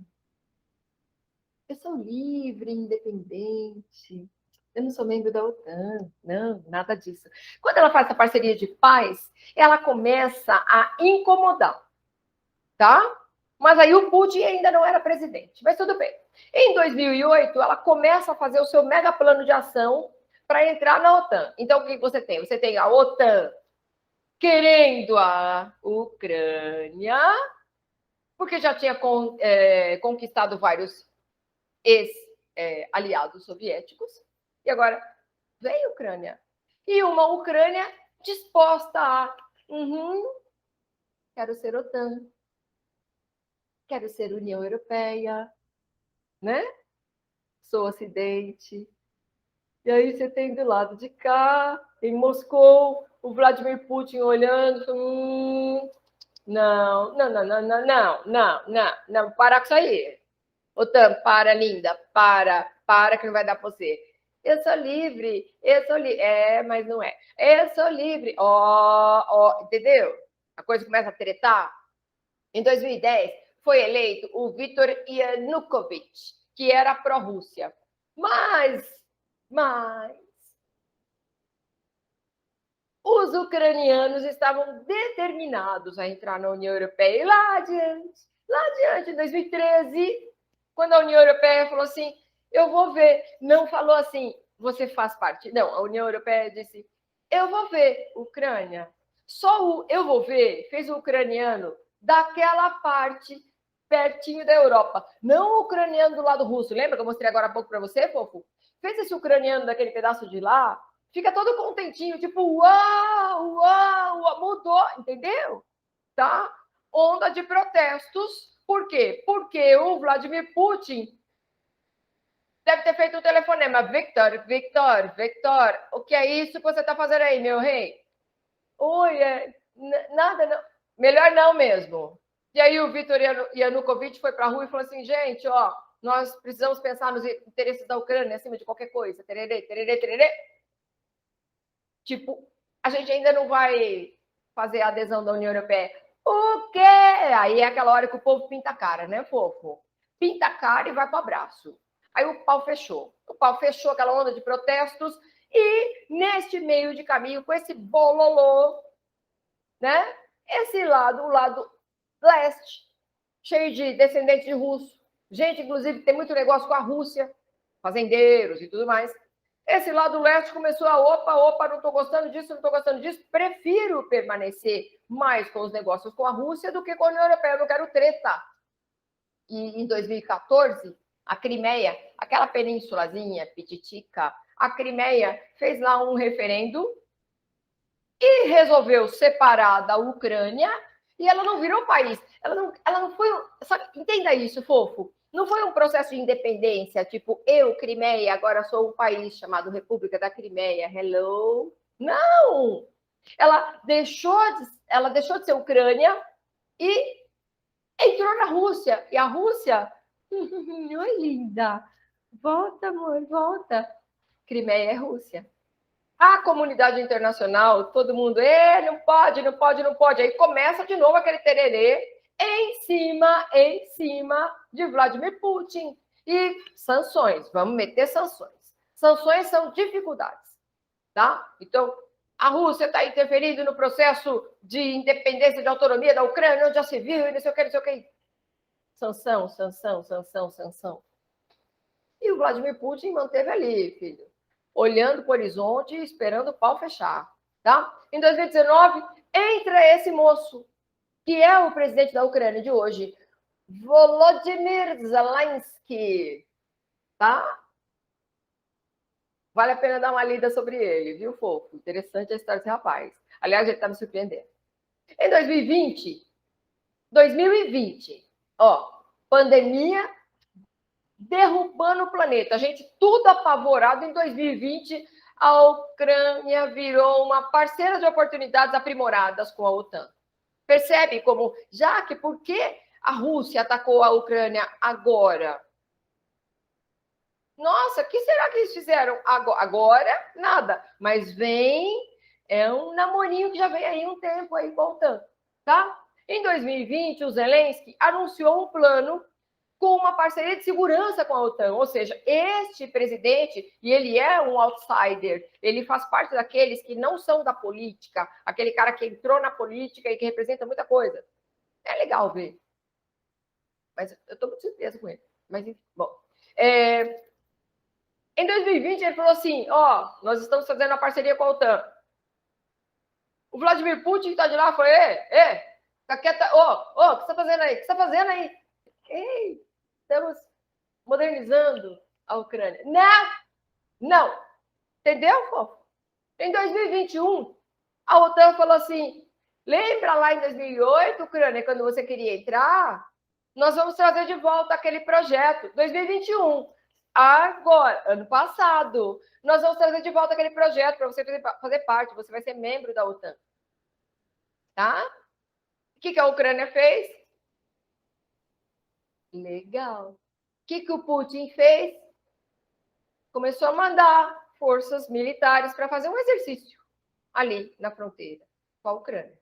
Eu sou livre, independente. Eu não sou membro da OTAN. Não, nada disso. Quando ela faz essa parceria de paz, ela começa a incomodar, tá? Mas aí o Putin ainda não era presidente. Mas tudo bem. Em 2008, ela começa a fazer o seu mega plano de ação para entrar na OTAN. Então, o que você tem? Você tem a OTAN querendo a Ucrânia, porque já tinha conquistado vários ex-aliados soviéticos, e agora vem a Ucrânia. E uma Ucrânia disposta a... quero ser OTAN, quero ser União Europeia, né? Sou Ocidente. E aí você tem do lado de cá, em Moscou, o Vladimir Putin olhando, não, para com isso aí. OTAN, para, linda, para que não vai dar para você. Eu sou livre. Mas não é. Eu sou livre. Entendeu? A coisa começa a tretar. Em 2010, foi eleito o Viktor Yanukovych, que era pró-Rússia. Mas os ucranianos estavam determinados a entrar na União Europeia. E lá adiante, em 2013, quando a União Europeia falou assim, eu vou ver, não falou assim, você faz parte. Não, a União Europeia disse, eu vou ver, Ucrânia. Só o eu vou ver fez o ucraniano daquela parte pertinho da Europa. Não o ucraniano do lado russo. Lembra que eu mostrei agora há pouco para você, fofo? Fez esse ucraniano daquele pedaço de lá, fica todo contentinho, tipo, uau, uau, uau, mudou, entendeu? Tá? Onda de protestos. Por quê? Porque o Vladimir Putin deve ter feito um telefonema. Victor, o que é isso que você está fazendo aí, meu rei? Oi, nada, não. Melhor não mesmo. E aí o Viktor Yanukovych foi para a rua e falou assim, gente, ó, nós precisamos pensar nos interesses da Ucrânia acima de qualquer coisa. Tererê, tererê, tererê. Tipo, a gente ainda não vai fazer a adesão da União Europeia. O quê? Aí é aquela hora que o povo pinta a cara, né, fofo? Pinta a cara e vai para o abraço. Aí o pau fechou. O pau fechou aquela onda de protestos e, neste meio de caminho, com esse bololô, né? Esse lado, o lado leste, cheio de descendentes de russo. Gente, inclusive, tem muito negócio com a Rússia, fazendeiros e tudo mais. Esse lado leste começou a opa, não estou gostando disso, prefiro permanecer mais com os negócios com a Rússia do que com a União Europeia, eu não quero treta. E em 2014, a Crimeia, aquela penínsulazinha pititica, a Crimeia fez lá um referendo e resolveu separar da Ucrânia e ela não virou país. Ela não foi... Só, entenda isso, fofo. Não foi um processo de independência, tipo, eu, Crimeia, agora sou um país chamado República da Crimeia. Hello? Não! Ela deixou de ser Ucrânia e entrou na Rússia. E a Rússia... Oi, linda. Volta, amor, volta. Crimeia é Rússia. A comunidade internacional, todo mundo, não pode. Aí começa de novo aquele tererê em cima de Vladimir Putin. E sanções, vamos meter sanções. Sanções são dificuldades, tá? Então, a Rússia está interferindo no processo de independência, de autonomia da Ucrânia, onde já se viu, e não sei o que. Sanção. E o Vladimir Putin manteve ali, filho, olhando para o horizonte e esperando o pau fechar. Tá? Em 2019, entra esse moço, que é o presidente da Ucrânia de hoje, Volodymyr Zelensky. Tá? Vale a pena dar uma lida sobre ele, viu, fofo? Interessante a história desse rapaz. Aliás, ele está me surpreendendo. Em 2020, ó, pandemia derrubando o planeta. A gente tudo apavorado. Em 2020, a Ucrânia virou uma parceira de oportunidades aprimoradas com a OTAN. Percebe como, já que por que a Rússia atacou a Ucrânia agora? Nossa, o que será que eles fizeram agora? Nada. Mas é um namorinho que já vem aí um tempo aí voltando, tá? Em 2020, o Zelensky anunciou um plano com uma parceria de segurança com a OTAN, ou seja, este presidente, e ele é um outsider, ele faz parte daqueles que não são da política, aquele cara que entrou na política e que representa muita coisa. É legal ver. Mas eu estou muito surpresa com ele. Mas, bom. Em 2020, ele falou assim, nós estamos fazendo uma parceria com a OTAN. O Vladimir Putin está de lá, falou, fica quieta, o que você está fazendo aí? O que você está fazendo aí? Ei, estamos modernizando a Ucrânia. Não. Entendeu, fofo? Em 2021, a OTAN falou assim, lembra lá em 2008, Ucrânia, quando você queria entrar? Nós vamos trazer de volta aquele projeto. 2021, agora, ano passado, nós vamos trazer de volta aquele projeto para você fazer parte, você vai ser membro da OTAN. Tá? O que a Ucrânia fez? Legal. O que o Putin fez? Começou a mandar forças militares para fazer um exercício ali na fronteira com a Ucrânia.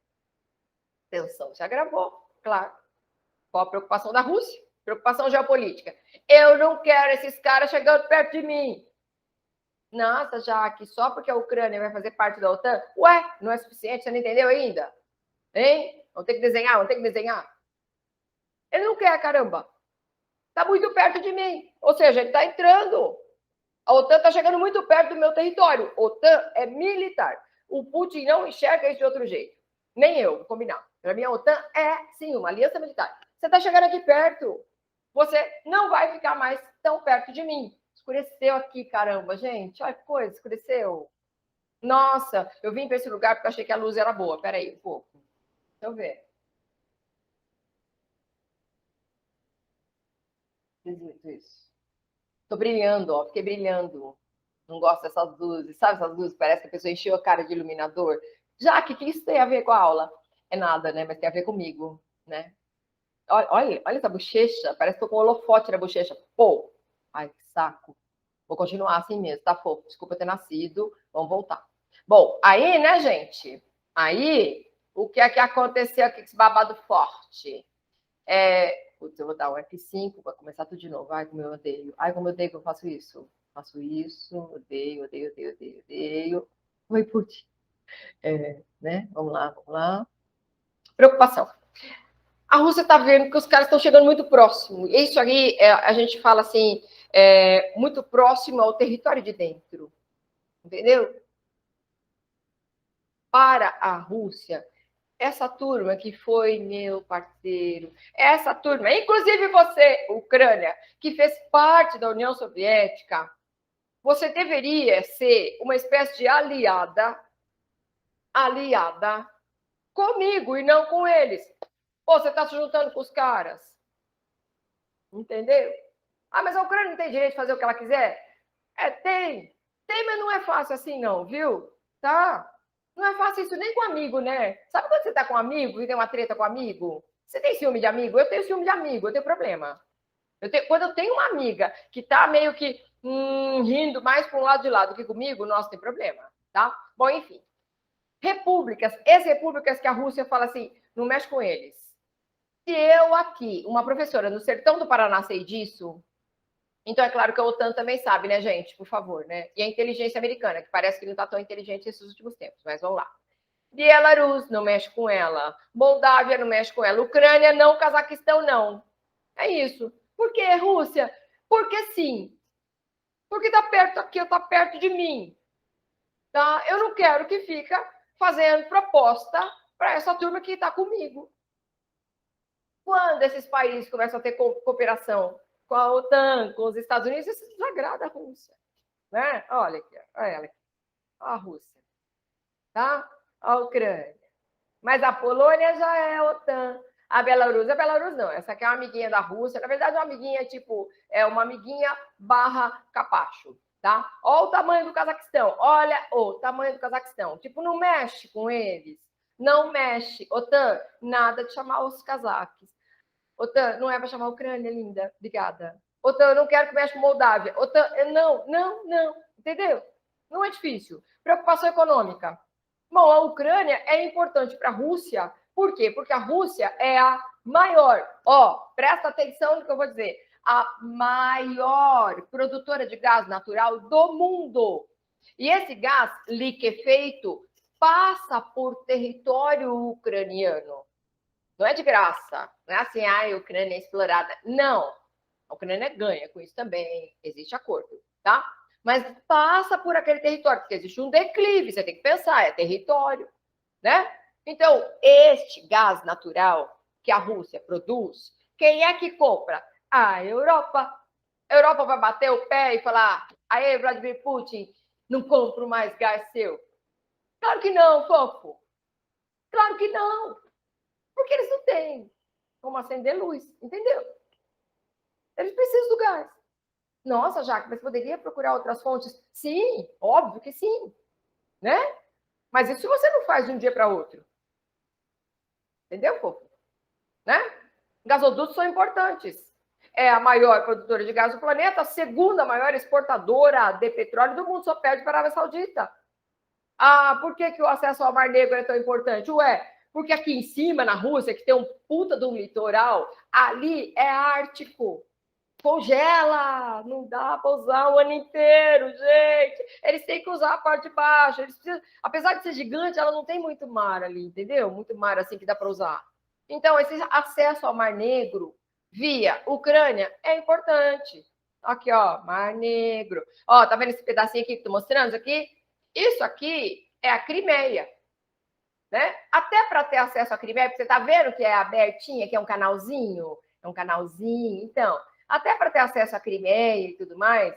A tensão se agravou, claro. Qual a preocupação da Rússia? Preocupação geopolítica. Eu não quero esses caras chegando perto de mim. Nossa, Jaque, só porque a Ucrânia vai fazer parte da OTAN? Ué, não é suficiente? Você não entendeu ainda? Hein? Vamos ter que desenhar, vamos ter que desenhar. Ele não quer, caramba. Está muito perto de mim. Ou seja, ele está entrando. A OTAN está chegando muito perto do meu território. OTAN é militar. O Putin não enxerga isso de outro jeito. Nem eu, vou combinar. Para mim, a OTAN é, sim, uma aliança militar. Você está chegando aqui perto. Você não vai ficar mais tão perto de mim. Escureceu aqui, caramba, gente. Olha que coisa, escureceu. Nossa, eu vim para esse lugar porque achei que a luz era boa. Peraí, um pouco. Deixa eu ver. Isso. Tô brilhando, ó. Fiquei brilhando. Não gosto dessas luzes. Sabe essas luzes? Parece que a pessoa encheu a cara de iluminador. Já que isso tem a ver com a aula? É nada, né? Mas tem a ver comigo, né? Olha essa bochecha. Parece que tô com um holofote na bochecha. Pô! Ai, que saco. Vou continuar assim mesmo, tá fofo? Desculpa ter nascido. Vamos voltar. Bom, aí, né, gente? Aí, o que é que aconteceu aqui com esse babado forte? Putz, eu vou dar um F5 para começar tudo de novo. Ai, como eu odeio. Ai, como eu odeio que eu faço isso. Faço isso, odeio, odeio, odeio, odeio, odeio. Oi, Putin. Né? Vamos lá. Preocupação. A Rússia está vendo que os caras estão chegando muito próximo. Isso aí, a gente fala assim, muito próximo ao território de dentro. Entendeu? Para a Rússia, essa turma que foi meu parceiro, essa turma, inclusive você, Ucrânia, que fez parte da União Soviética, você deveria ser uma espécie de aliada comigo e não com eles. Pô, você está se juntando com os caras. Entendeu? Ah, mas a Ucrânia não tem direito de fazer o que ela quiser? Tem. Tem, mas não é fácil assim, não, viu? Tá? Não é fácil isso nem com amigo, né? Sabe quando você tá com um amigo e tem uma treta com um amigo? Você tem ciúme de amigo? Eu tenho ciúme de amigo, eu tenho problema. Quando eu tenho uma amiga que tá meio que rindo mais para um lado de lá do que comigo, nossa, tem problema, tá? Bom, enfim. Repúblicas, ex-repúblicas que a Rússia fala assim, não mexe com eles. Se eu aqui, uma professora no sertão do Paraná, sei disso, então é claro que a OTAN também sabe, né, gente? Por favor, né? E a inteligência americana, que parece que não está tão inteligente nesses últimos tempos, mas vamos lá. Belarus, não mexe com ela. Moldávia, não mexe com ela. Ucrânia, não. Cazaquistão, não. É isso. Por que, Rússia? Porque sim. Porque está perto aqui, está perto de mim. Tá? Eu não quero que fica fazendo proposta para essa turma que está comigo. Quando esses países começam a ter cooperação com a OTAN, com os Estados Unidos, isso desagrada a Rússia. Né? Olha aqui, olha ela aqui. A Rússia. Tá? A Ucrânia. Mas a Polônia já é OTAN. A Belarus não. Essa aqui é uma amiguinha da Rússia. Na verdade, é uma amiguinha, tipo, é uma amiguinha barra capacho, tá? Olha o tamanho do Cazaquistão. Olha o tamanho do Cazaquistão. Tipo, não mexe com eles. Não mexe. OTAN, nada de chamar os cazaques. OTAN, não é para chamar a Ucrânia, linda. Obrigada. OTAN, eu não quero que mexa com Moldávia. OTAN, não. Entendeu? Não é difícil. Preocupação econômica. Bom, a Ucrânia é importante para a Rússia. Por quê? Porque a Rússia é a maior, presta atenção no que eu vou dizer, a maior produtora de gás natural do mundo. E esse gás liquefeito passa por território ucraniano. Não é de graça. Não é assim, a Ucrânia é explorada. Não. A Ucrânia ganha com isso também. Existe acordo, tá? Mas passa por aquele território, porque existe um declive, você tem que pensar, é território, né? Então, este gás natural que a Rússia produz, quem é que compra? A Europa. A Europa vai bater o pé e falar, aí, Vladimir Putin, não compro mais gás seu. Claro que não, fofo. Claro que não. Porque eles não têm como acender luz, entendeu? Eles precisam do gás. Nossa, Jaque, mas poderia procurar outras fontes? Sim, óbvio que sim, né? Mas isso você não faz de um dia para outro. Entendeu, fofo? Né? Gasodutos são importantes. É a maior produtora de gás do planeta, a segunda maior exportadora de petróleo do mundo, só perde para a Arábia Saudita. Ah, por que o acesso ao Mar Negro é tão importante? Ué, Porque aqui em cima, na Rússia, que tem um puta de um litoral, ali é ártico. Congela, não dá para usar o ano inteiro, gente. Eles têm que usar a parte de baixo. Apesar de ser gigante, ela não tem muito mar ali, entendeu? Muito mar assim que dá para usar. Então, esse acesso ao Mar Negro via Ucrânia é importante. Aqui, ó, Mar Negro. Ó, tá vendo esse pedacinho aqui que estou mostrando aqui? Isso aqui é a Crimeia. Né? Até para ter acesso à Crimeia, você está vendo que é abertinha, que é um canalzinho? É um canalzinho. Então, até para ter acesso à Crimeia e tudo mais,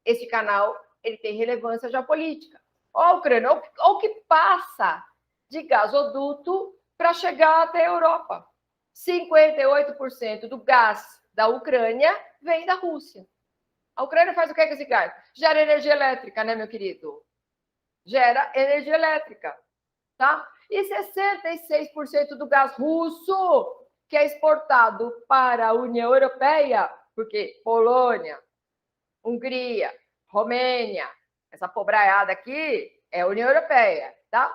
esse canal ele tem relevância geopolítica. Olha a Ucrânia, olha o que passa de gasoduto para chegar até a Europa. 58% do gás da Ucrânia vem da Rússia. A Ucrânia faz o que com esse gás? Gera energia elétrica, né, meu querido? Gera energia elétrica, tá? E 66% do gás russo que é exportado para a União Europeia, porque Polônia, Hungria, Romênia, essa pobraiada aqui é a União Europeia, tá?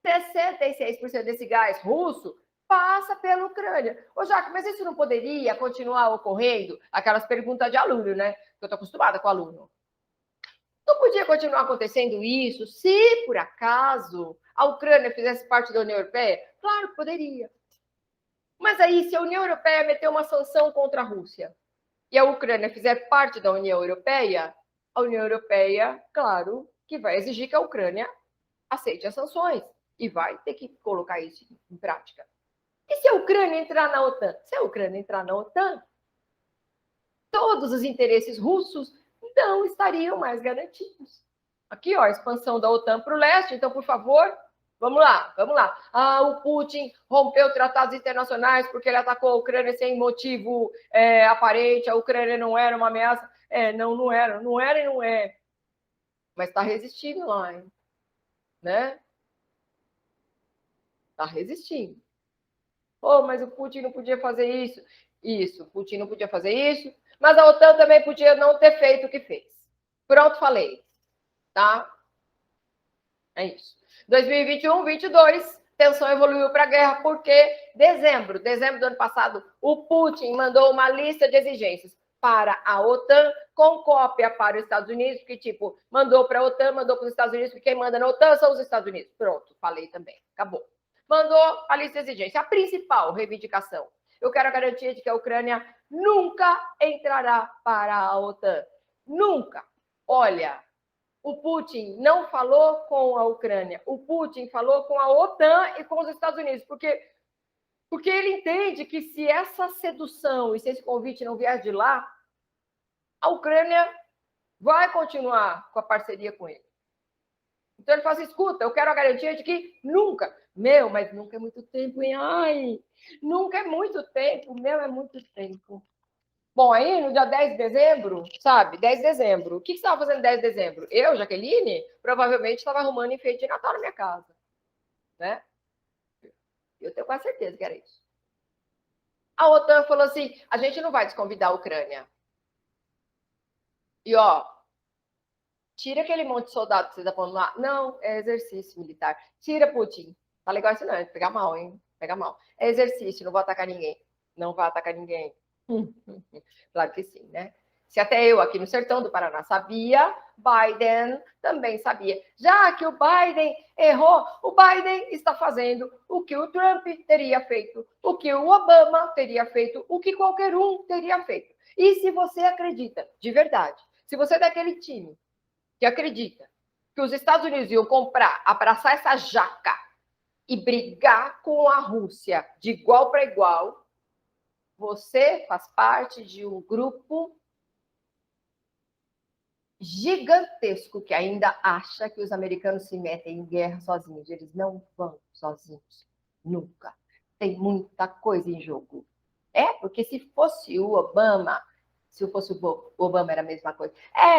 66% desse gás russo passa pela Ucrânia. Ô, Jaque, mas isso não poderia continuar ocorrendo? Aquelas perguntas de aluno, né? Que eu tô acostumada com aluno. Não podia continuar acontecendo isso se, por acaso, a Ucrânia fizesse parte da União Europeia? Claro que poderia. Mas aí, se a União Europeia meter uma sanção contra a Rússia e a Ucrânia fizer parte da União Europeia, a União Europeia, claro, que vai exigir que a Ucrânia aceite as sanções e vai ter que colocar isso em prática. E se a Ucrânia entrar na OTAN? Se a Ucrânia entrar na OTAN, todos os interesses russos não estariam mais garantidos. Aqui, ó, a expansão da OTAN para o leste, então, por favor, vamos lá, vamos lá. Ah, o Putin rompeu tratados internacionais porque ele atacou a Ucrânia sem motivo aparente, a Ucrânia não era uma ameaça. Não era e não é. Mas está resistindo lá, hein? Né? Está resistindo. Oh, mas o Putin não podia fazer isso. Isso, o Putin não podia fazer isso, mas a OTAN também podia não ter feito o que fez. Pronto, falei. Tá? É isso. 2021, 22, tensão evoluiu para a guerra, porque dezembro do ano passado, o Putin mandou uma lista de exigências para a OTAN, com cópia para os Estados Unidos, que tipo, mandou para a OTAN, mandou para os Estados Unidos, porque quem manda na OTAN são os Estados Unidos. Pronto, falei também, acabou. Mandou a lista de exigências. A principal reivindicação: eu quero a garantia de que a Ucrânia nunca entrará para a OTAN. Nunca. Olha, o Putin não falou com a Ucrânia, o Putin falou com a OTAN e com os Estados Unidos, porque ele entende que se essa sedução e se esse convite não vier de lá, a Ucrânia vai continuar com a parceria com ele. Então ele fala assim, escuta, eu quero a garantia de que nunca, mas nunca é muito tempo, hein? Ai, nunca é muito tempo, é muito tempo. Bom, aí no dia 10 de dezembro, sabe? 10 de dezembro. O que você estava fazendo 10 de dezembro? Eu, Jaqueline, provavelmente estava arrumando enfeite de Natal na minha casa. Né? Eu tenho quase certeza que era isso. A OTAN falou assim, a gente não vai desconvidar a Ucrânia. E, ó, tira aquele monte de soldado que você está pondo lá. Não, é exercício militar. Tira, Putin. Tá legal isso não, é pegar mal, hein? Pega mal. É exercício, não vou atacar ninguém. Não vai atacar ninguém. Claro que sim, né? Se até eu aqui no sertão do Paraná sabia, Biden também sabia. Já que o Biden errou, o Biden está fazendo o que o Trump teria feito, o que o Obama teria feito, o que qualquer um teria feito. E se você acredita, de verdade, se você é daquele time que acredita que os Estados Unidos iam comprar, abraçar essa jaca e brigar com a Rússia de igual para igual, você faz parte de um grupo gigantesco que ainda acha que os americanos se metem em guerra sozinhos. Eles não vão sozinhos, nunca. Tem muita coisa em jogo. Porque se fosse o Obama, o Obama era a mesma coisa.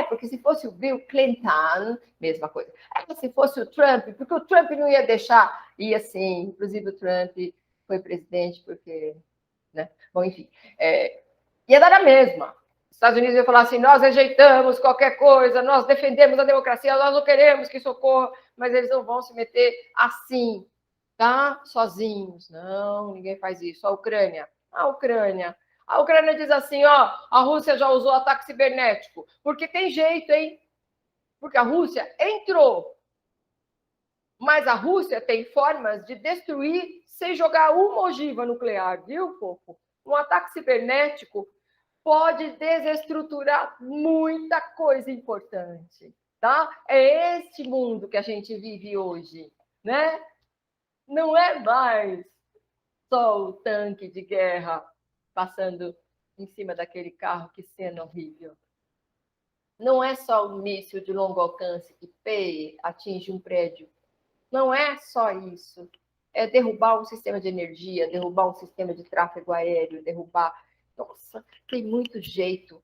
Porque se fosse o Bill Clinton, mesma coisa. Se fosse o Trump, porque o Trump não ia deixar, e assim, inclusive o Trump foi presidente porque, né? Bom, enfim, ia dar a mesma. Estados Unidos iam falar assim, nós rejeitamos qualquer coisa, nós defendemos a democracia, nós não queremos que isso ocorra, mas eles não vão se meter assim, tá? Sozinhos. Não, ninguém faz isso. A Ucrânia. A Ucrânia diz assim, ó, a Rússia já usou ataque cibernético, porque tem jeito, hein? Porque a Rússia entrou. Mas a Rússia tem formas de destruir sem jogar uma ogiva nuclear, viu, fofo? Um ataque cibernético pode desestruturar muita coisa importante, tá? É este mundo que a gente vive hoje, né? Não é mais só o tanque de guerra passando em cima daquele carro, que cena horrível. Não é só o míssil de longo alcance que atinge um prédio. Não é só isso. É derrubar um sistema de energia, derrubar um sistema de tráfego aéreo, derrubar... Nossa, tem muito jeito.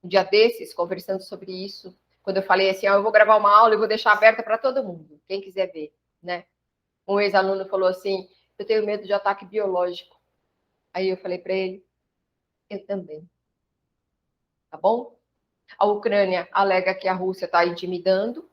Um dia desses, conversando sobre isso, quando eu falei assim, eu vou gravar uma aula e vou deixar aberta para todo mundo, quem quiser ver, né? Um ex-aluno falou assim, eu tenho medo de ataque biológico. Aí eu falei para ele, eu também. Tá bom? A Ucrânia alega que a Rússia está intimidando,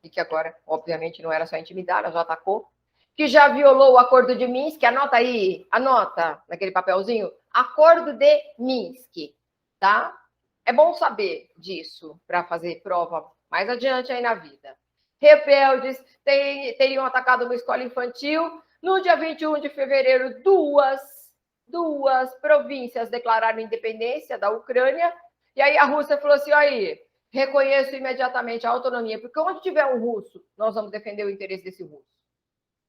e que agora, obviamente, não era só intimidar, ela já atacou, que já violou o acordo de Minsk, anota aí, anota naquele papelzinho, acordo de Minsk, tá? É bom saber disso para fazer prova mais adiante aí na vida. Rebeldes teriam atacado uma escola infantil. No dia 21 de fevereiro, duas províncias declararam independência da Ucrânia. E aí a Rússia falou assim, aí, reconheço imediatamente a autonomia, porque onde tiver um russo, nós vamos defender o interesse desse russo.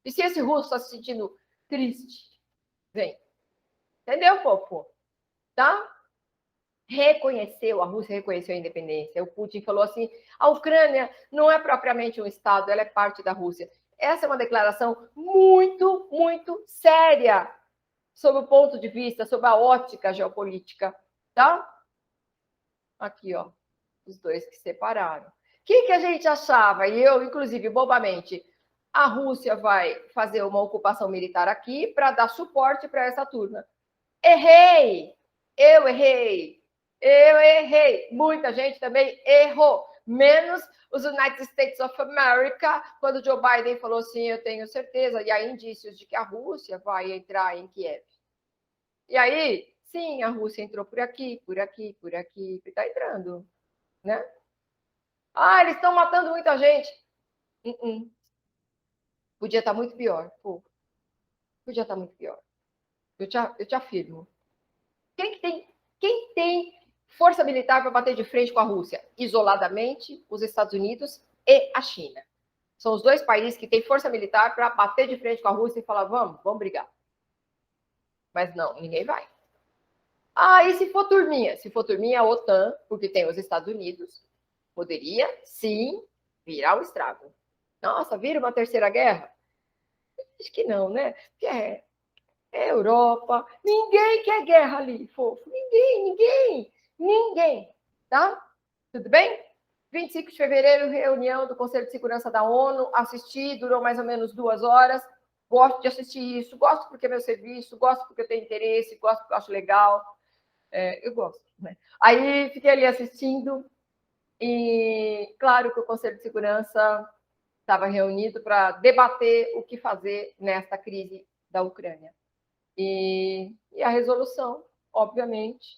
E se esse russo está se sentindo triste, vem. Entendeu, fofo? Tá? A Rússia reconheceu a independência. O Putin falou assim, a Ucrânia não é propriamente um Estado, ela é parte da Rússia. Essa é uma declaração muito, muito séria sob o ponto de vista, sob a ótica geopolítica, tá? Aqui, ó, os dois que separaram. O que a gente achava? E eu, inclusive, bobamente, a Rússia vai fazer uma ocupação militar aqui para dar suporte para essa turma. Errei! Eu errei! Muita gente também errou. Menos os United States of America, quando Joe Biden falou assim, eu tenho certeza, e há indícios de que a Rússia vai entrar em Kiev. E aí, sim, a Rússia entrou por aqui, está entrando, né? Ah, eles estão matando muita gente. Podia estar muito pior. Pô. Podia estar muito pior. Eu te afirmo. Quem tem força militar para bater de frente com a Rússia? Isoladamente, os Estados Unidos e a China. São os dois países que têm força militar para bater de frente com a Rússia e falar, vamos brigar. Mas não, ninguém vai. Ah, e se for turminha? Se for turminha, a OTAN, porque tem os Estados Unidos, poderia, sim, virar o estrago. Nossa, vira uma terceira guerra? Acho que não, né? Porque é Europa. Ninguém quer guerra ali, fofo. Ninguém. Tá? Tudo bem? 25 de fevereiro, reunião do Conselho de Segurança da ONU. Assisti, durou mais ou menos 2 horas. Gosto de assistir isso. Gosto porque é meu serviço. Gosto porque eu tenho interesse. Gosto porque eu acho legal. Eu gosto, né? Aí fiquei ali assistindo. E claro que o Conselho de Segurança estava reunido para debater o que fazer nesta crise da Ucrânia. E a resolução, obviamente,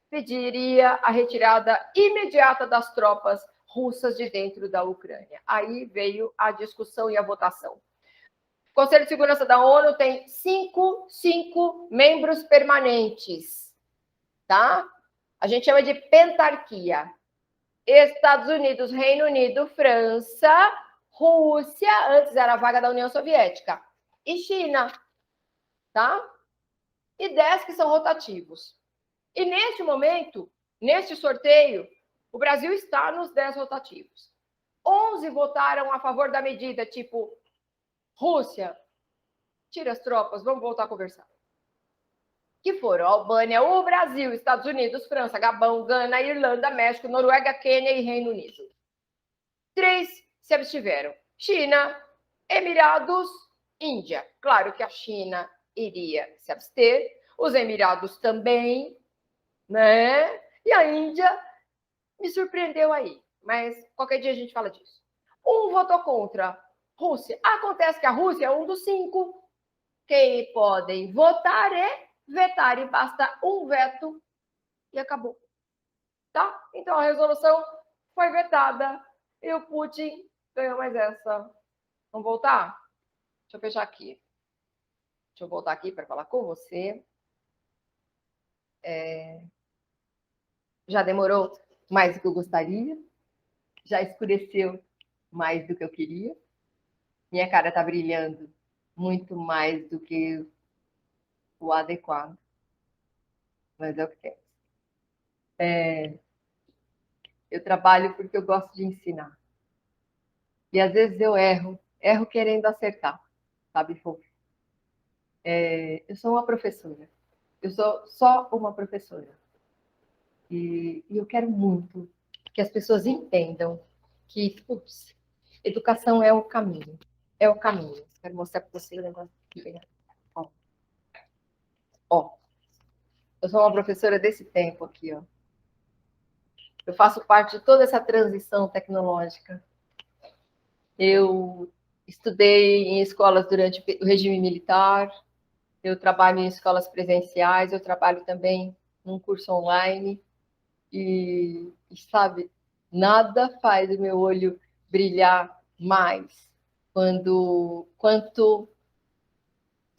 pediria a retirada imediata das tropas russas de dentro da Ucrânia. Aí veio a discussão e a votação. O Conselho de Segurança da ONU tem cinco membros permanentes, tá? A gente chama de pentarquia. Estados Unidos, Reino Unido, França, Rússia, antes era a vaga da União Soviética, e China, tá? E 10 que são rotativos. E neste momento, neste sorteio, o Brasil está nos 10 rotativos. 11 votaram a favor da medida, tipo, Rússia, tira as tropas, vamos voltar a conversar. Que foram Albânia, o Brasil, Estados Unidos, França, Gabão, Gana, Irlanda, México, Noruega, Quênia e Reino Unido. 3 se abstiveram. China, Emirados, Índia. Claro que a China iria se abster, os Emirados também, né? E a Índia me surpreendeu aí, mas qualquer dia a gente fala disso. Um votou contra. Rússia. Acontece que a Rússia é um dos 5 que podem votar e vetar, e basta um veto e acabou. Tá? Então a resolução foi vetada e o Putin ganhou mais essa. Vamos voltar? Deixa eu fechar aqui. Deixa eu voltar aqui para falar com você. Já demorou mais do que eu gostaria, já escureceu mais do que eu queria. Minha cara está brilhando muito mais do que o adequado, mas é o que tem. Eu trabalho porque eu gosto de ensinar. E às vezes eu erro querendo acertar, sabe, Fofo? Eu sou uma professora. Eu sou só uma professora. E eu quero muito que as pessoas entendam que, putz, educação é o caminho. É o caminho. Quero mostrar para você o negócio aqui. Ó. Ó. Eu sou uma professora desse tempo aqui, ó. Eu faço parte de toda essa transição tecnológica. Eu estudei em escolas durante o regime militar, eu trabalho em escolas presenciais, eu trabalho também num curso online e sabe, nada faz o meu olho brilhar mais quanto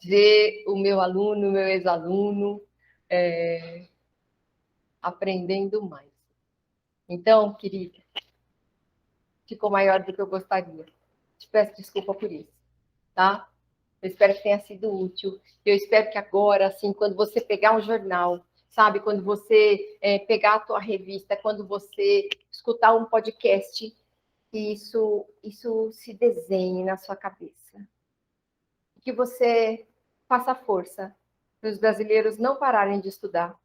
ver o meu aluno, o meu ex-aluno aprendendo mais. Então, querida, ficou maior do que eu gostaria. Te peço desculpa por isso, tá? Eu espero que tenha sido útil. Eu espero que agora, assim, quando você pegar um jornal, sabe? Quando você pegar a tua revista, quando você escutar um podcast, isso se desenhe na sua cabeça. Que você faça força para os brasileiros não pararem de estudar.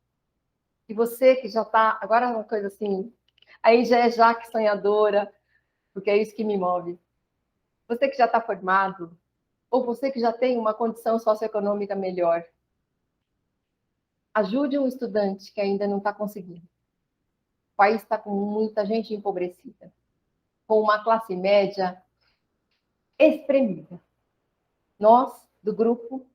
E você que já está... Agora uma coisa assim... Aí já é Jaque sonhadora, porque é isso que me move. Você que já está formado, ou você que já tem uma condição socioeconômica melhor, ajude um estudante que ainda não está conseguindo. O país está com muita gente empobrecida, com uma classe média espremida. Nós, do grupo,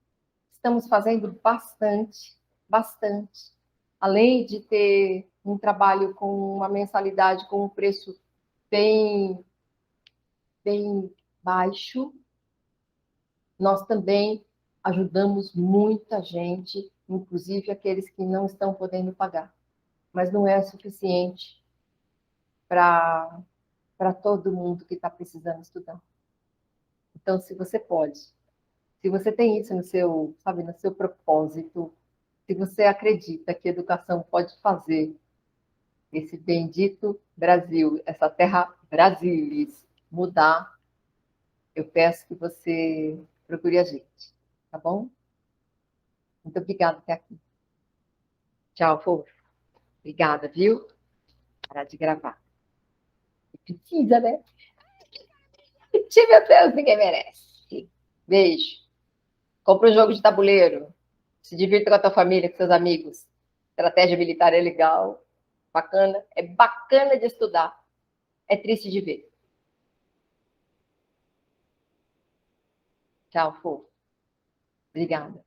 estamos fazendo bastante, bastante. Além de ter um trabalho com uma mensalidade com um preço bem, bem baixo, nós também ajudamos muita gente, inclusive aqueles que não estão podendo pagar. Mas não é o suficiente para todo mundo que está precisando estudar. Então, se você pode, se você tem isso no seu, sabe, no seu propósito, se você acredita que a educação pode fazer esse bendito Brasil, essa terra Brasilis, mudar, eu peço que você procure a gente, tá bom? Muito obrigada até aqui. Tchau, fofo. Obrigada, viu? Parar de gravar. Precisa, né? Meu Deus, ninguém merece. Beijo. Compra um jogo de tabuleiro. Se divirta com a tua família, com seus amigos. Estratégia militar é legal, bacana. É bacana de estudar. É triste de ver. Tchau, fofo. Obrigada.